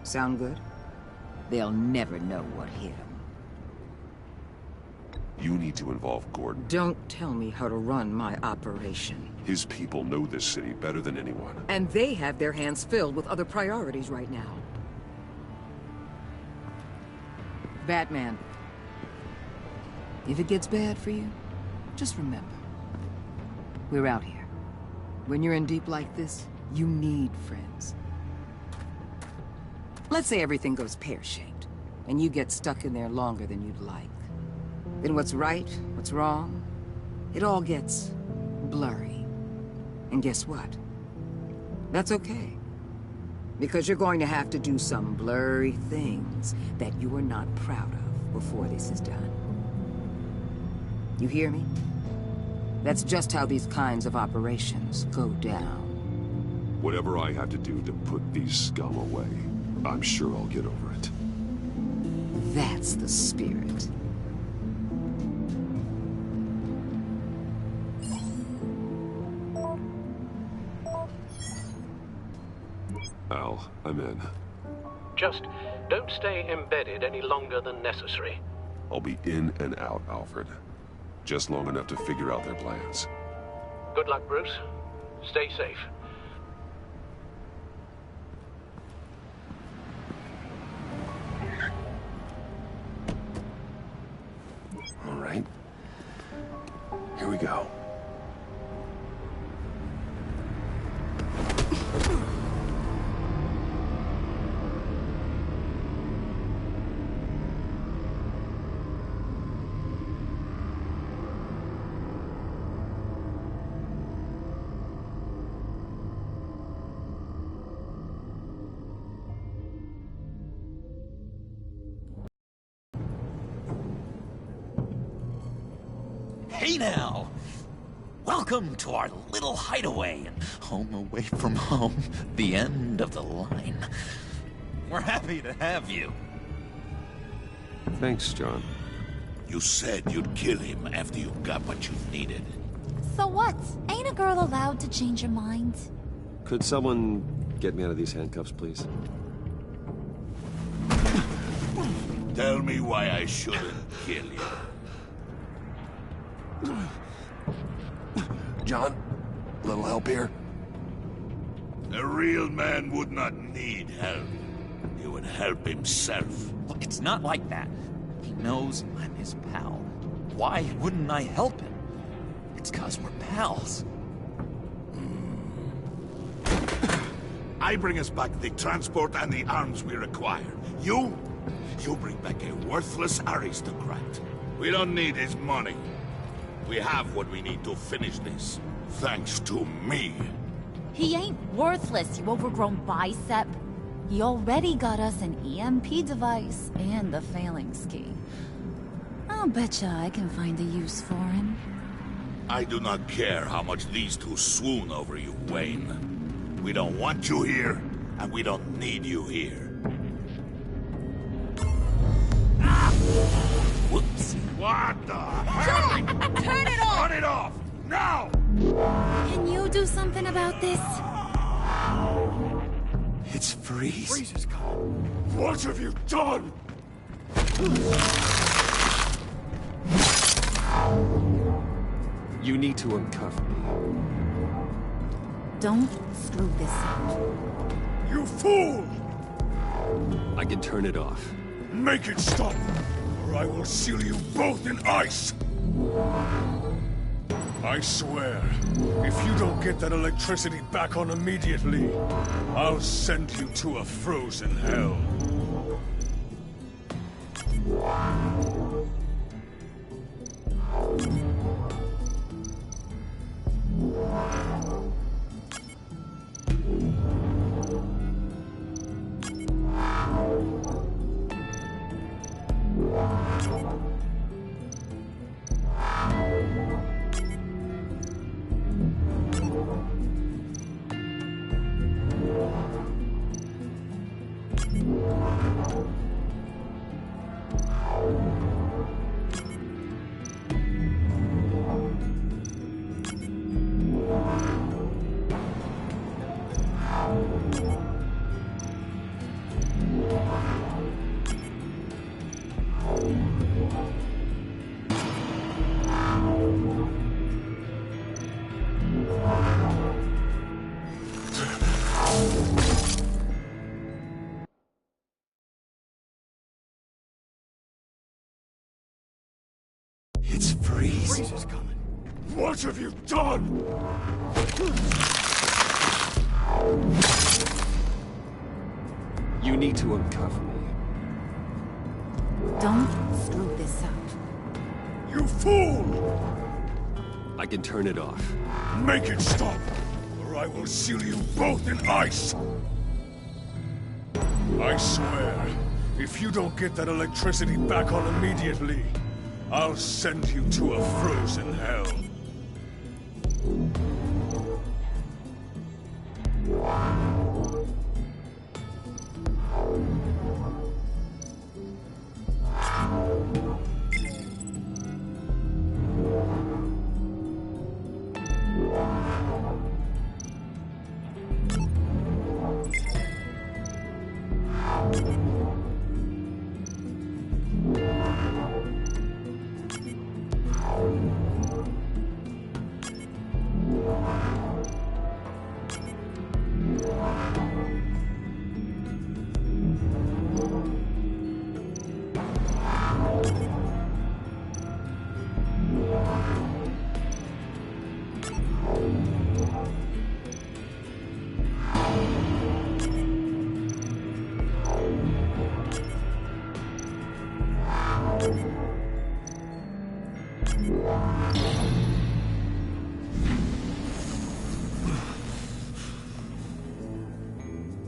Sound good? They'll never know what hit them. You need to involve Gordon. Don't tell me how to run my operation. His people know this city better than anyone. And they have their hands filled with other priorities right now. Batman. If it gets bad for you, just remember, We're out here. When you're in deep like this, you need friends. Let's say everything goes pear-shaped, and you get stuck in there longer than you'd like. Then what's right, what's wrong, it all gets blurry. And guess what? That's okay. Because you're going to have to do some blurry things that you are not proud of before this is done. You hear me? That's just how these kinds of operations go down. Whatever I have to do to put these scum away, I'm sure I'll get over it. That's the spirit. Al, I'm in. Just don't stay embedded any longer than necessary. I'll be in and out, Alfred. Just long enough to figure out their plans. Good luck, Bruce. Stay safe. All right. Here we go. Hey now! Welcome to our little hideaway and home away from home, the end of the line. We're happy to have you. Thanks, John. You said you'd kill him after you got what you needed. So what? Ain't a girl allowed to change her mind? Could someone get me out of these handcuffs, please? Tell me why I shouldn't kill you. John, a little help here? A real man would not need help. He would help himself. Look, it's not like that. He knows I'm his pal. Why wouldn't I help him? It's 'cause we're pals. I bring us back the transport and the arms we require. You bring back a worthless aristocrat. We don't need his money. We have what we need to finish this. Thanks to me. He ain't worthless, you overgrown bicep. He already got us an EMP device and the phalanx key. I'll betcha I can find a use for him. I do not care how much these two swoon over you, Wayne. We don't want you here, and we don't need you here. Whoops. What the hell? John! Turn it off! Turn it off! Now! Can you do something about this? It's Freeze. Freeze is coming. What have you done? You need to uncuff me. Don't screw this up. You fool! I can turn it off. Make it stop, or I will seal you both in ice! I swear, if you don't get that electricity back on immediately, I'll send you to a frozen hell. It's Freeze. Freeze is coming. What have you done? You need to uncuff me. Don't screw this up. You fool! I can turn it off. Make it stop, or I will seal you both in ice! I swear, if you don't get that electricity back on immediately, I'll send you to a frozen hell.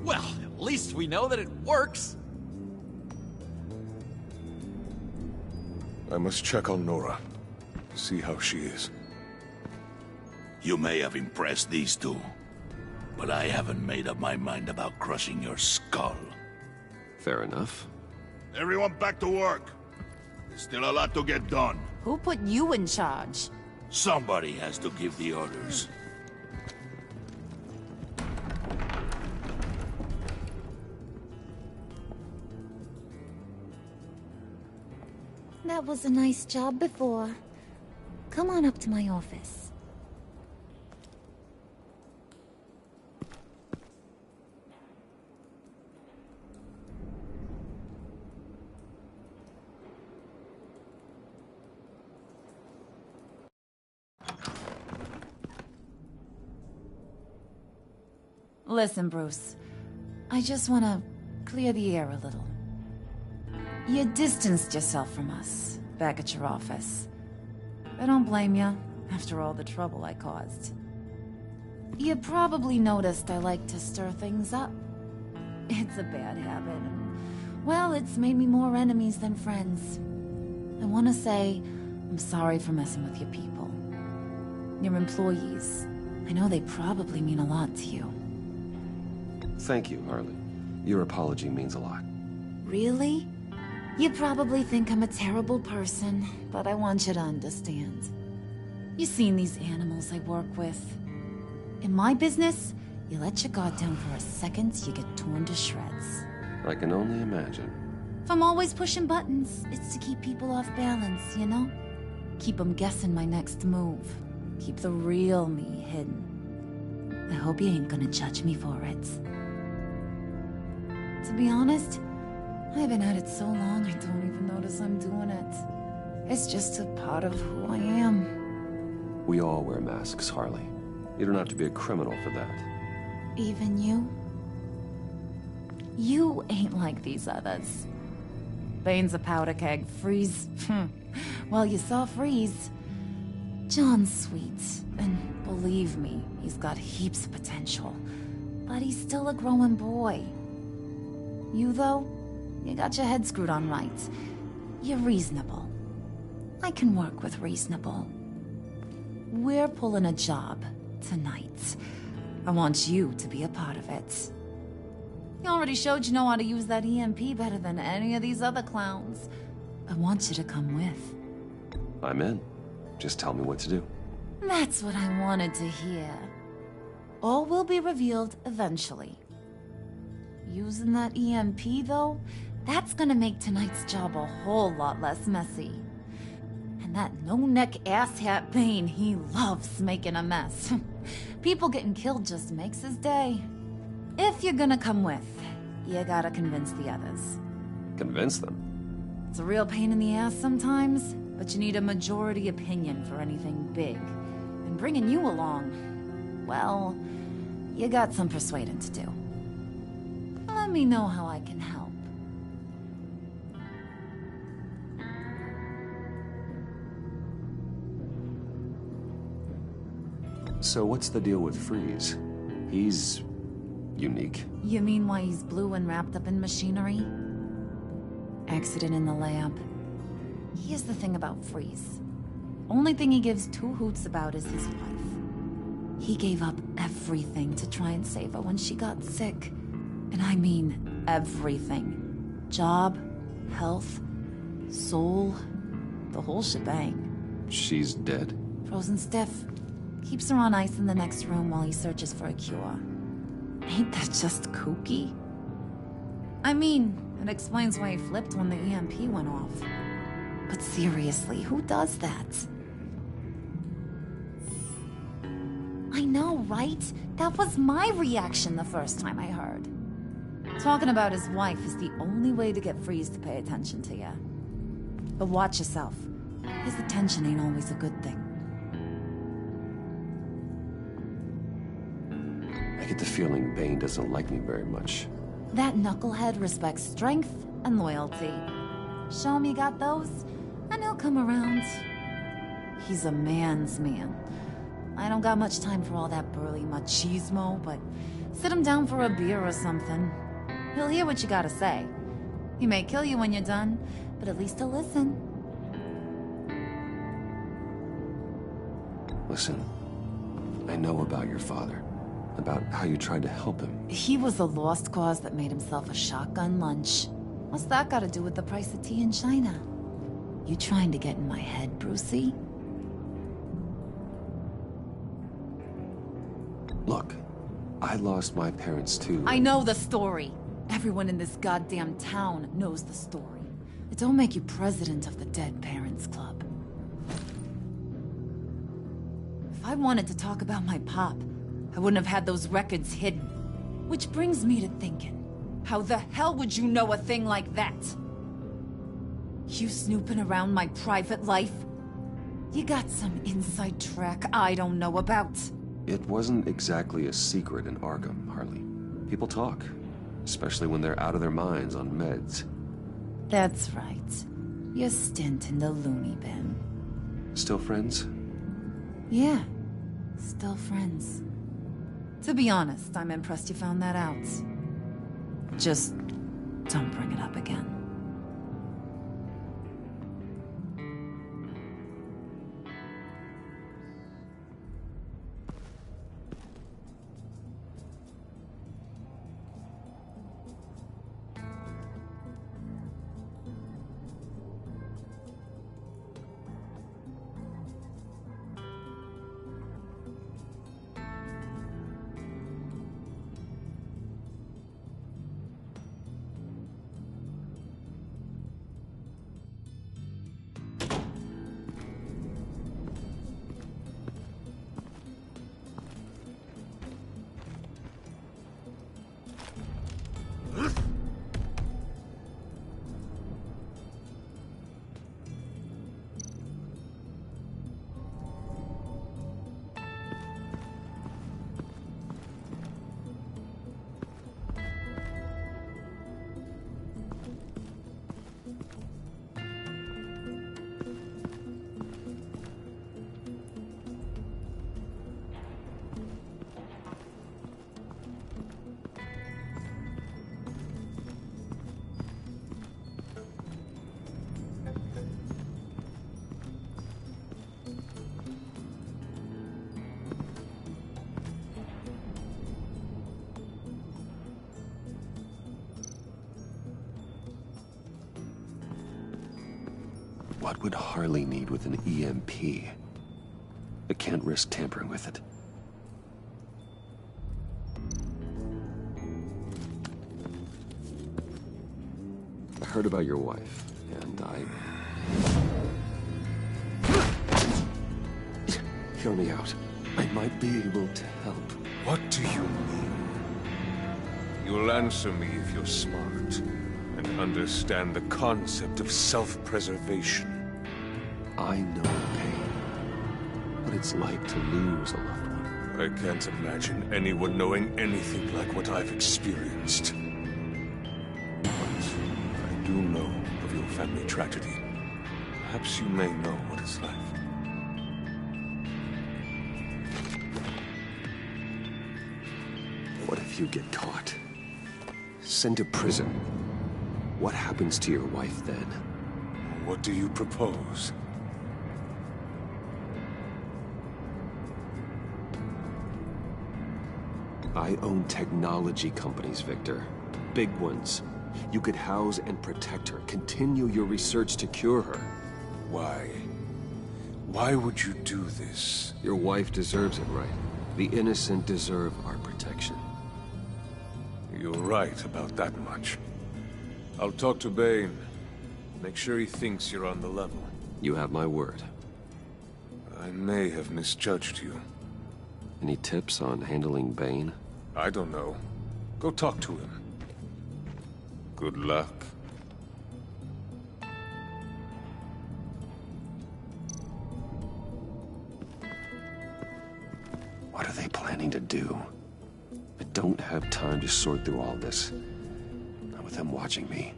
Well, at least we know that it works. I must check on Nora. See how she is. You may have impressed these two, but I haven't made up my mind about crushing your skull. Fair enough. Everyone back to work. There's still a lot to get done. Who put you in charge? Somebody has to give the orders. That was a nice job before. Come on up to my office. Listen, Bruce. I just want to clear the air a little. You distanced yourself from us, back at your office. I don't blame you, after all the trouble I caused. You probably noticed I like to stir things up. It's a bad habit, and, well, it's made me more enemies than friends. I want to say, I'm sorry for messing with your people. Your employees. I know they probably mean a lot to you. Thank you, Harley. Your apology means a lot. Really? You probably think I'm a terrible person, but I want you to understand. You've seen these animals I work with. In my business, you let your guard down for a second, you get torn to shreds. I can only imagine. If I'm always pushing buttons, it's to keep people off balance, you know? Keep them guessing my next move. Keep the real me hidden. I hope you ain't gonna judge me for it. To be honest, I've been at it so long I don't even notice I'm doing it. It's just a part of who I am. We all wear masks, Harley. You don't have to be a criminal for that. Even you? You ain't like these others. Bane's a powder keg. Freeze. Well, you saw Freeze. John's sweet, and believe me, he's got heaps of potential. But he's still a growing boy. You, though? You got your head screwed on right. You're reasonable. I can work with reasonable. We're pulling a job tonight. I want you to be a part of it. You already showed you know how to use that EMP better than any of these other clowns. I want you to come with. I'm in. Just tell me what to do. That's what I wanted to hear. All will be revealed eventually. Using that EMP, though, that's gonna make tonight's job a whole lot less messy. And that no-neck asshat Bane, he loves making a mess. People getting killed just makes his day. If you're gonna come with, you gotta convince the others. Convince them? It's a real pain in the ass sometimes, but you need a majority opinion for anything big. And bringing you along, well, you got some persuading to do. Let me know how I can help. So what's the deal with Freeze? He's... unique. You mean why he's blue and wrapped up in machinery? Accident in the lab. Here's the thing about Freeze. Only thing he gives two hoots about is his wife. He gave up everything to try and save her when she got sick. And I mean everything. Job, health, soul, the whole shebang. She's dead? Frozen stiff. Keeps her on ice in the next room while he searches for a cure. Ain't that just kooky? I mean, it explains why he flipped when the EMP went off. But seriously, who does that? I know, right? That was my reaction the first time I heard. Talking about his wife is the only way to get Freeze to pay attention to you. But watch yourself. His attention ain't always a good thing. I get the feeling Bane doesn't like me very much. That knucklehead respects strength and loyalty. Show him you got those, and he'll come around. He's a man's man. I don't got much time for all that burly machismo, but sit him down for a beer or something. He'll hear what you gotta say. He may kill you when you're done, but at least he'll listen. Listen, I know about your father. About how you tried to help him. He was a lost cause that made himself a shotgun lunch. What's that got to do with the price of tea in China? You trying to get in my head, Brucey? Look, I lost my parents too. I know the story. Everyone in this goddamn town knows the story. It don't make you president of the Dead Parents Club. If I wanted to talk about my pop, I wouldn't have had those records hidden. Which brings me to thinking, how the hell would you know a thing like that? You snooping around my private life? You got some inside track I don't know about. It wasn't exactly a secret in Arkham, Harley. People talk, especially when they're out of their minds on meds. That's right. Your stint in the loony bin. Still friends? Yeah, still friends. To be honest, I'm impressed you found that out. Just don't bring it up again. What would Harley need with an EMP? I can't risk tampering with it. I heard about your wife, and Hear me out. I might be able to help. What do you mean? You'll answer me if you're smart and understand the concept of self-preservation. I know pain. what it's like to lose a loved one. I can't imagine anyone knowing anything like what I've experienced. But I do know of your family tragedy. Perhaps you may know what it's like. What if you get caught? Sent to prison? What happens to your wife then? What do you propose? I own technology companies, Victor. Big ones. You could house and protect her, continue your research to cure her. Why? Why would you do this? Your wife deserves it, right? The innocent deserve our protection. You're right about that much. I'll talk to Bane. Make sure he thinks you're on the level. You have my word. I may have misjudged you. Any tips on handling Bane? I don't know. Go talk to him. Good luck. What are they planning to do? I don't have time to sort through all this. Not with them watching me.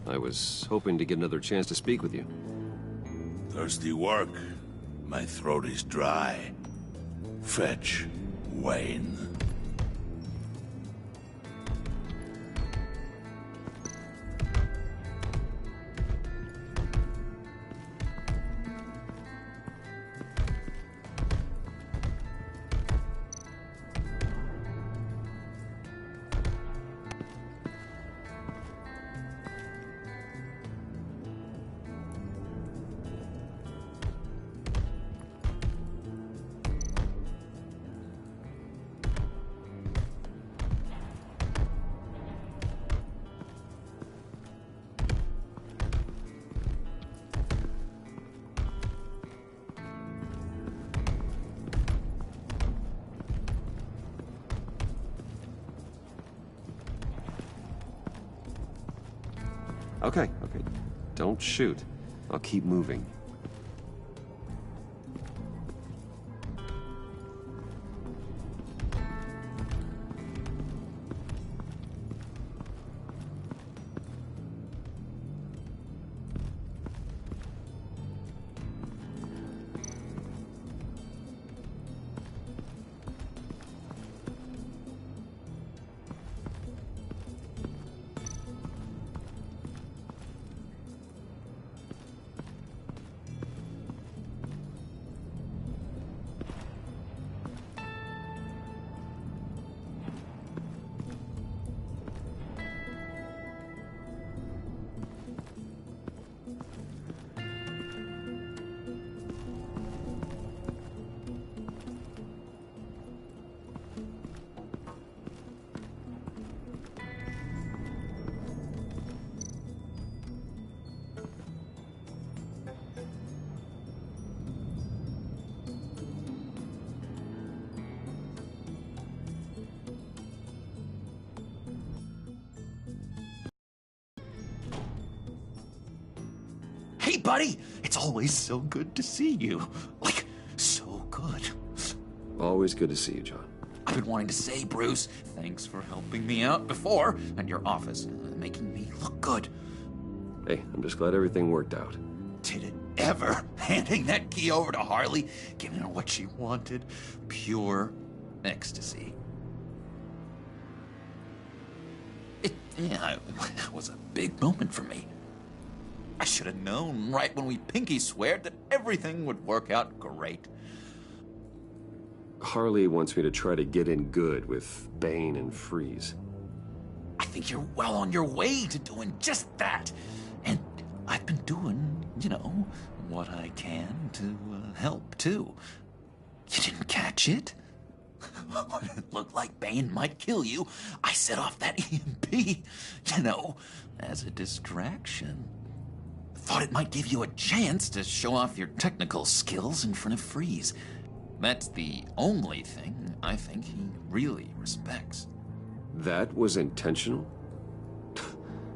I was hoping to get another chance to speak with you. Thirsty work. My throat is dry. Fetch Wayne. Okay. Don't shoot. I'll keep moving. Hey, buddy! It's always so good to see you. Like, so good. Always good to see you, John. I've been wanting to say, Bruce, thanks for helping me out before, and your office, making me look good. Hey, I'm just glad everything worked out. Did it ever? Handing that key over to Harley, giving her what she wanted. Pure ecstasy. It was a big moment for me. I should have known right when we pinky sweared that everything would work out great. Harley wants me to try to get in good with Bane and Freeze. I think you're well on your way to doing just that. And I've been doing, what I can to help, too. You didn't catch it? When it looked like Bane might kill you, I set off that EMP, you know, as a distraction. Thought it might give you a chance to show off your technical skills in front of Freeze. That's the only thing I think he really respects. That was intentional?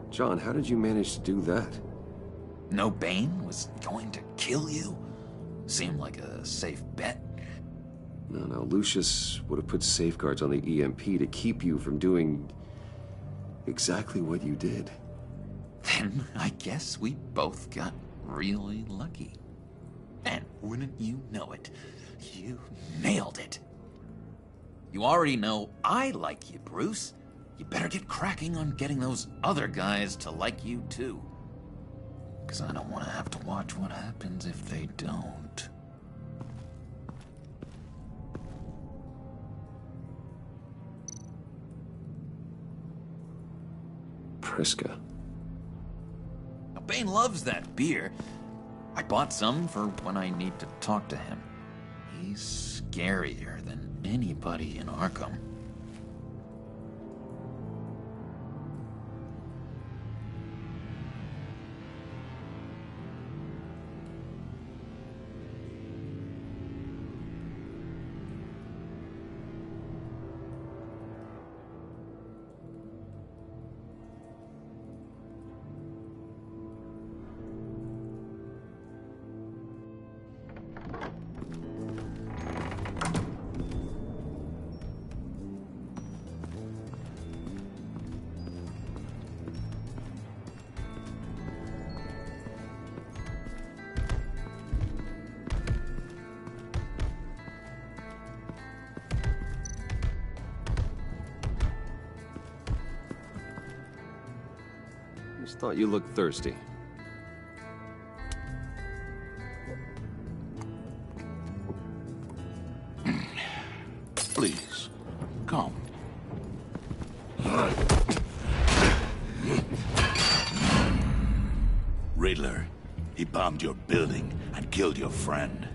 John, how did you manage to do that? No, Bane was going to kill you? Seemed like a safe bet. No, Lucius would have put safeguards on the EMP to keep you from doing exactly what you did. Then I guess we both got really lucky. And wouldn't you know it, you nailed it. You already know I like you, Bruce. You better get cracking on getting those other guys to like you too. 'Cause I don't want to have to watch what happens if they don't. Priska. Now, Bane loves that beer. I bought some for when I need to talk to him. He's scarier than anybody in Arkham. Just thought you looked thirsty. Please, come. Riddler, he bombed your building and killed your friend.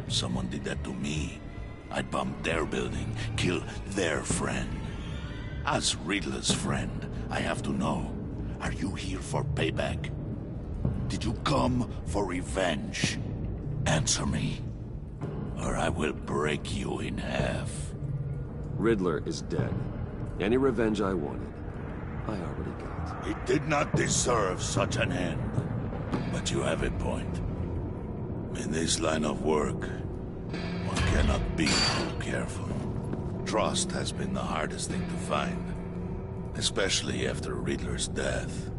Someone did that to me. I'd bomb their building, kill their friend. As Riddler's friend, I have to know, are you here for payback? Did you come for revenge? Answer me, or I will break you in half. Riddler is dead. Any revenge I wanted, I already got. He did not deserve such an end. But you have a point. In this line of work, one cannot be too careful. Trust has been the hardest thing to find. Especially after Riddler's death.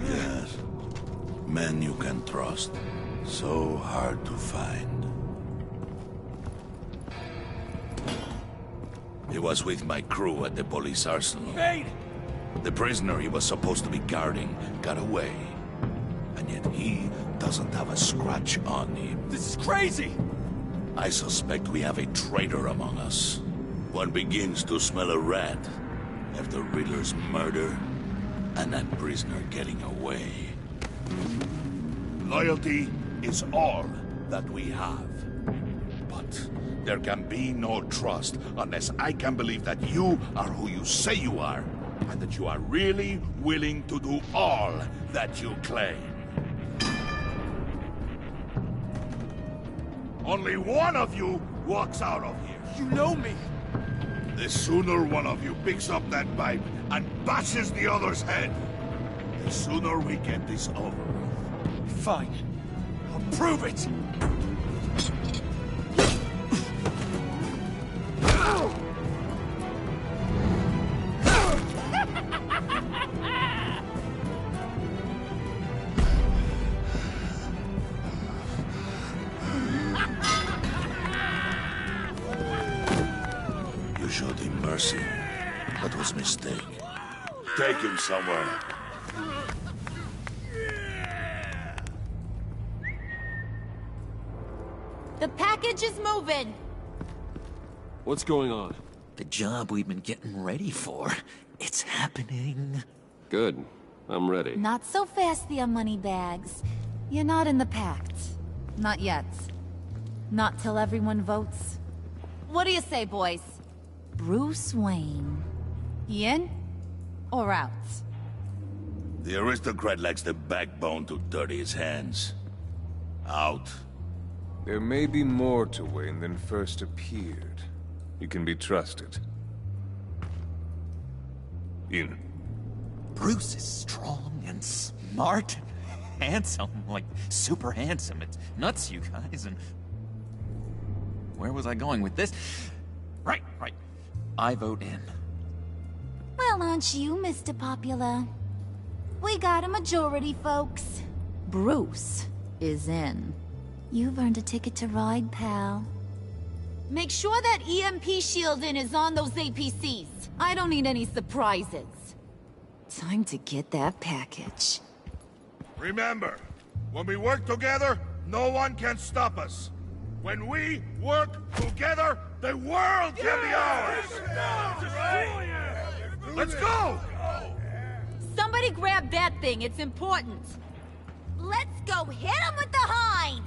Yes. Men you can trust. So hard to find. He was with my crew at the police arsenal. Hey! The prisoner he was supposed to be guarding got away. And yet he doesn't have a scratch on him. This is crazy! I suspect we have a traitor among us. One begins to smell a rat after Riddler's murder and that prisoner getting away. Loyalty is all that we have. But there can be no trust unless I can believe that you are who you say you are, and that you are really willing to do all that you claim. Only one of you walks out of here. You know me. The sooner one of you picks up that pipe and bashes the other's head, the sooner we get this over with. Fine. I'll prove it. You showed him mercy. That was a mistake. Take him somewhere. The package is moving. What's going on? The job we've been getting ready for. It's happening. Good. I'm ready. Not so fast, the money bags. You're not in the Pact. Not yet. Not till everyone votes. What do you say, boys? Bruce Wayne. He in? Or out? The aristocrat lacks the backbone to dirty his hands. Out. There may be more to Wayne than first appeared. He can be trusted. In. Bruce is strong and smart and handsome, like super handsome. It's nuts, you guys, and... Where was I going with this? Right. I vote in. Well, aren't you, Mr. Popular? We got a majority, folks. Bruce is in. You've earned a ticket to ride, pal. Make sure that EMP shielding is on those APCs. I don't need any surprises. Time to get that package. Remember, when we work together, no one can stop us. When we work together, the world can be ours! Let's go! Somebody grab that thing, it's important. Let's go hit him with the hind!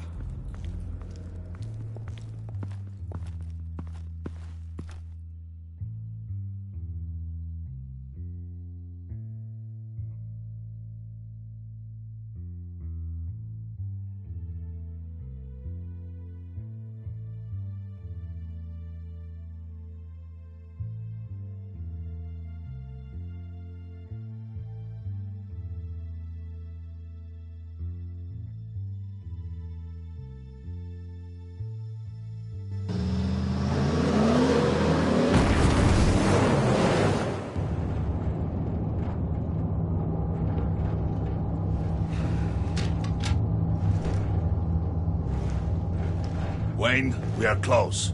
Wayne, we are close.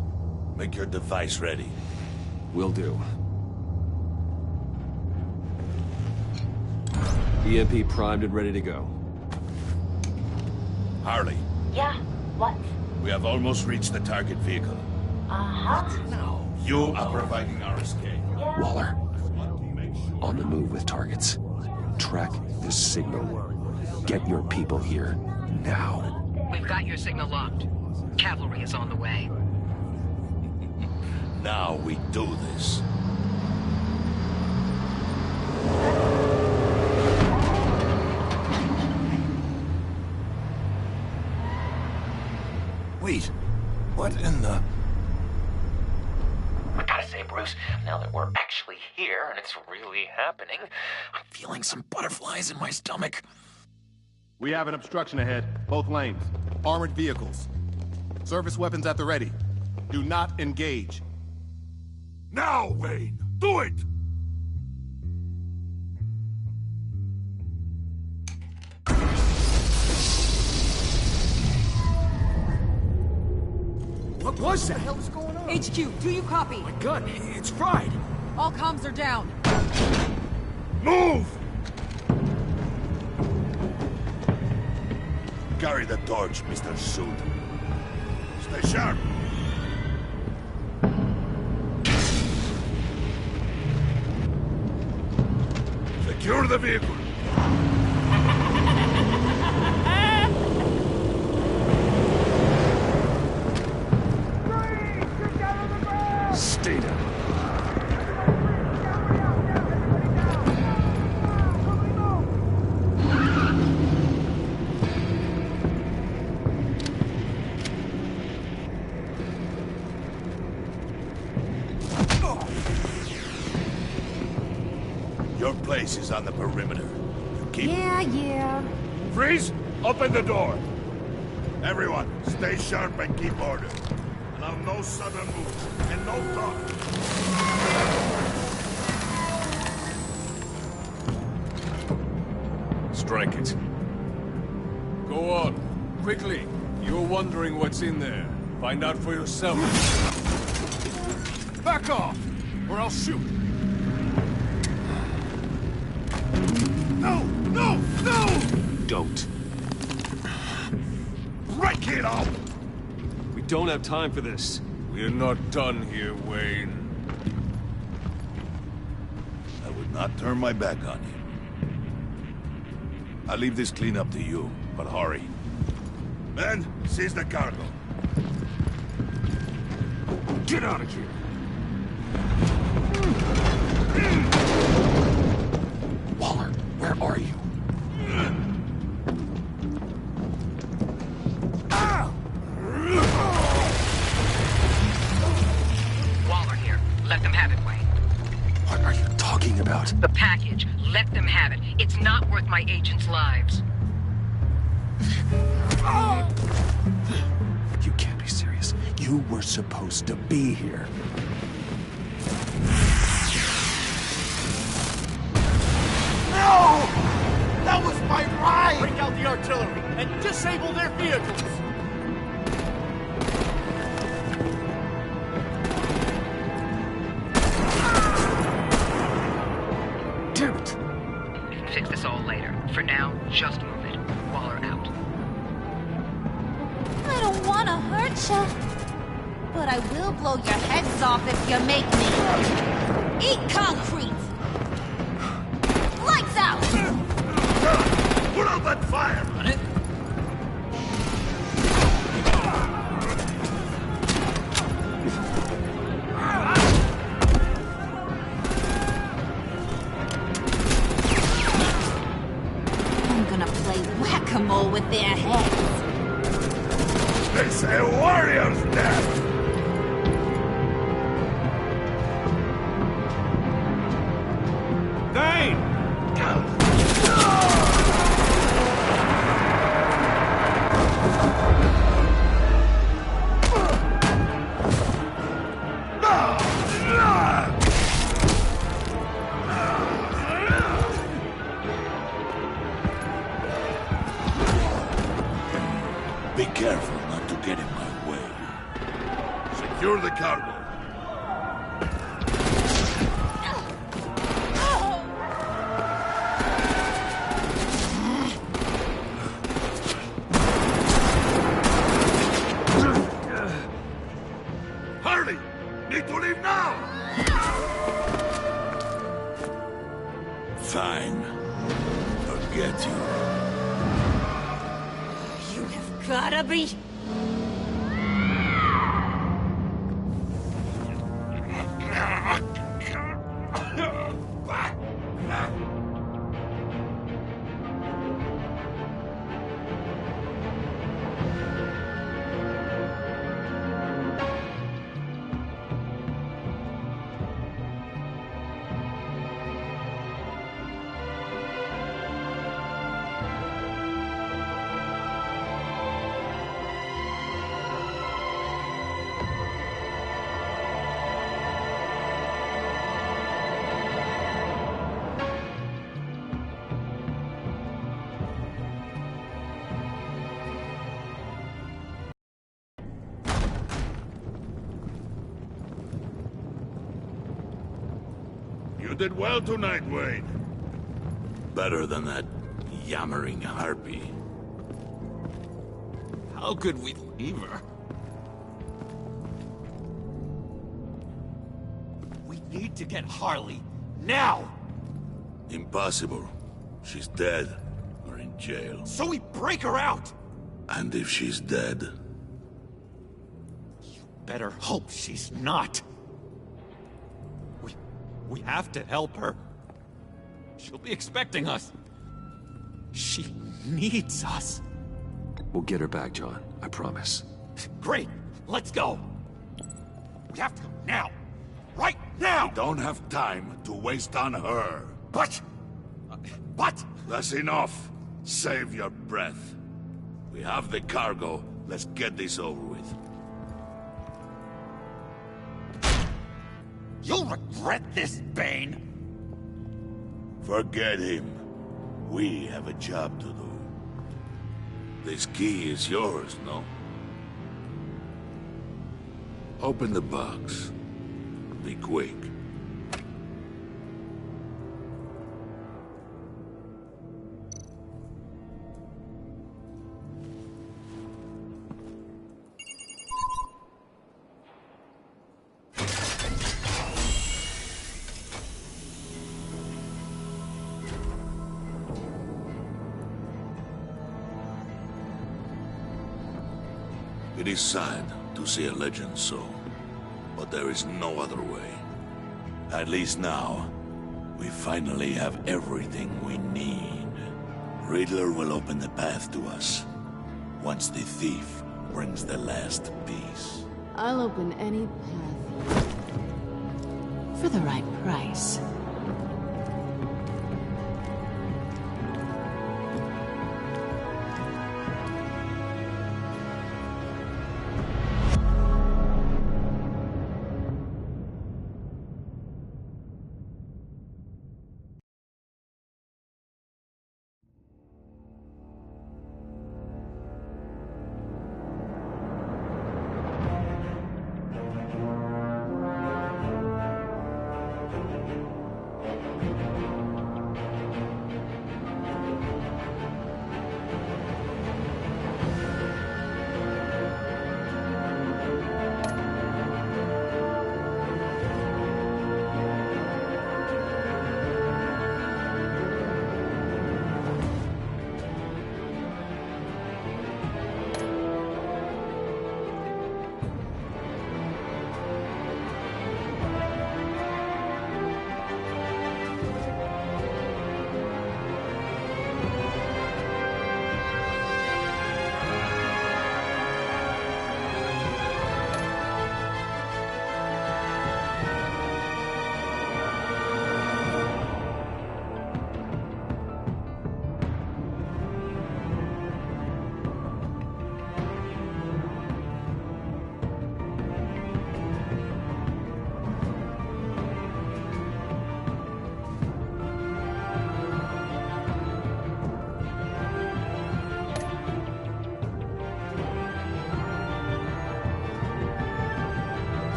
Make your device ready. Will do. EMP primed and ready to go. Harley. Yeah, what? We have almost reached the target vehicle. Uh-huh. Now, you are providing our escape. Yeah. Waller. On the move with targets. Track the signal. Get your people here, now. We've got your signal locked. Cavalry is on the way. Now we do this. Wait, what in the... I gotta say, Bruce, now that we're actually here and it's really happening, I'm feeling some butterflies in my stomach. We have an obstruction ahead, both lanes. Armored vehicles. Service weapons at the ready. Do not engage. Now, Wayne! Do it! What was that? What the hell is going on? HQ, do you copy? My gun, it's fried. All comms are down. Move! Carry the torch, Mr. Suit. Stay sharp. Secure the vehicle. Stay down. Your place is on the perimeter. Keep... Yeah. Freeze! Open the door! Everyone, stay sharp and keep order. Allow no sudden moves, and no talk. Strike it. Go on. Quickly. You're wondering what's in there. Find out for yourself. Back off, or I'll shoot. No! No! No! Don't. Break it up! We don't have time for this. We're not done here, Wayne. I would not turn my back on you. I'll leave this clean up to you, but hurry. Men, seize the cargo. Get out of here! Waller, where are you? Waller here. Let them have it, Wayne. What are you talking about? The package. Let them have it. It's not worth my agents' lives. You can't be serious. You were supposed to be here. No! That was my ride! Bring out the artillery and disable their vehicles! Damn it! We can fix this all later. For now, just move it. Waller out. I don't want to hurt you, but I will blow your heads off if you make me. Eat concrete! Lights out! Put out that fire! On it? I'm gonna play whack-a-mole with their heads. They say warrior's death! Thane! Be careful not to get in my way. Secure the cargo. Hurry! Need to leave now! Fine. Forget you. You have gotta be... You did well tonight, Wayne. Better than that yammering harpy. How could we leave her? We need to get Harley, now! Impossible. She's dead, or in jail. So we break her out! And if she's dead? Better hope she's not. We have to help her. She'll be expecting us. She needs us. We'll get her back, John. I promise. Great. Let's go. We have to go now. Right now! We don't have time to waste on her. But... That's enough. Save your breath. We have the cargo. Let's get this over with. You'll regret this, Bane! Forget him. We have a job to do. This key is yours, no? Open the box. Be quick. It is sad to see a legend so, but there is no other way. At least now, we finally have everything we need. Riddler will open the path to us, once the thief brings the last piece. I'll open any path for the right price.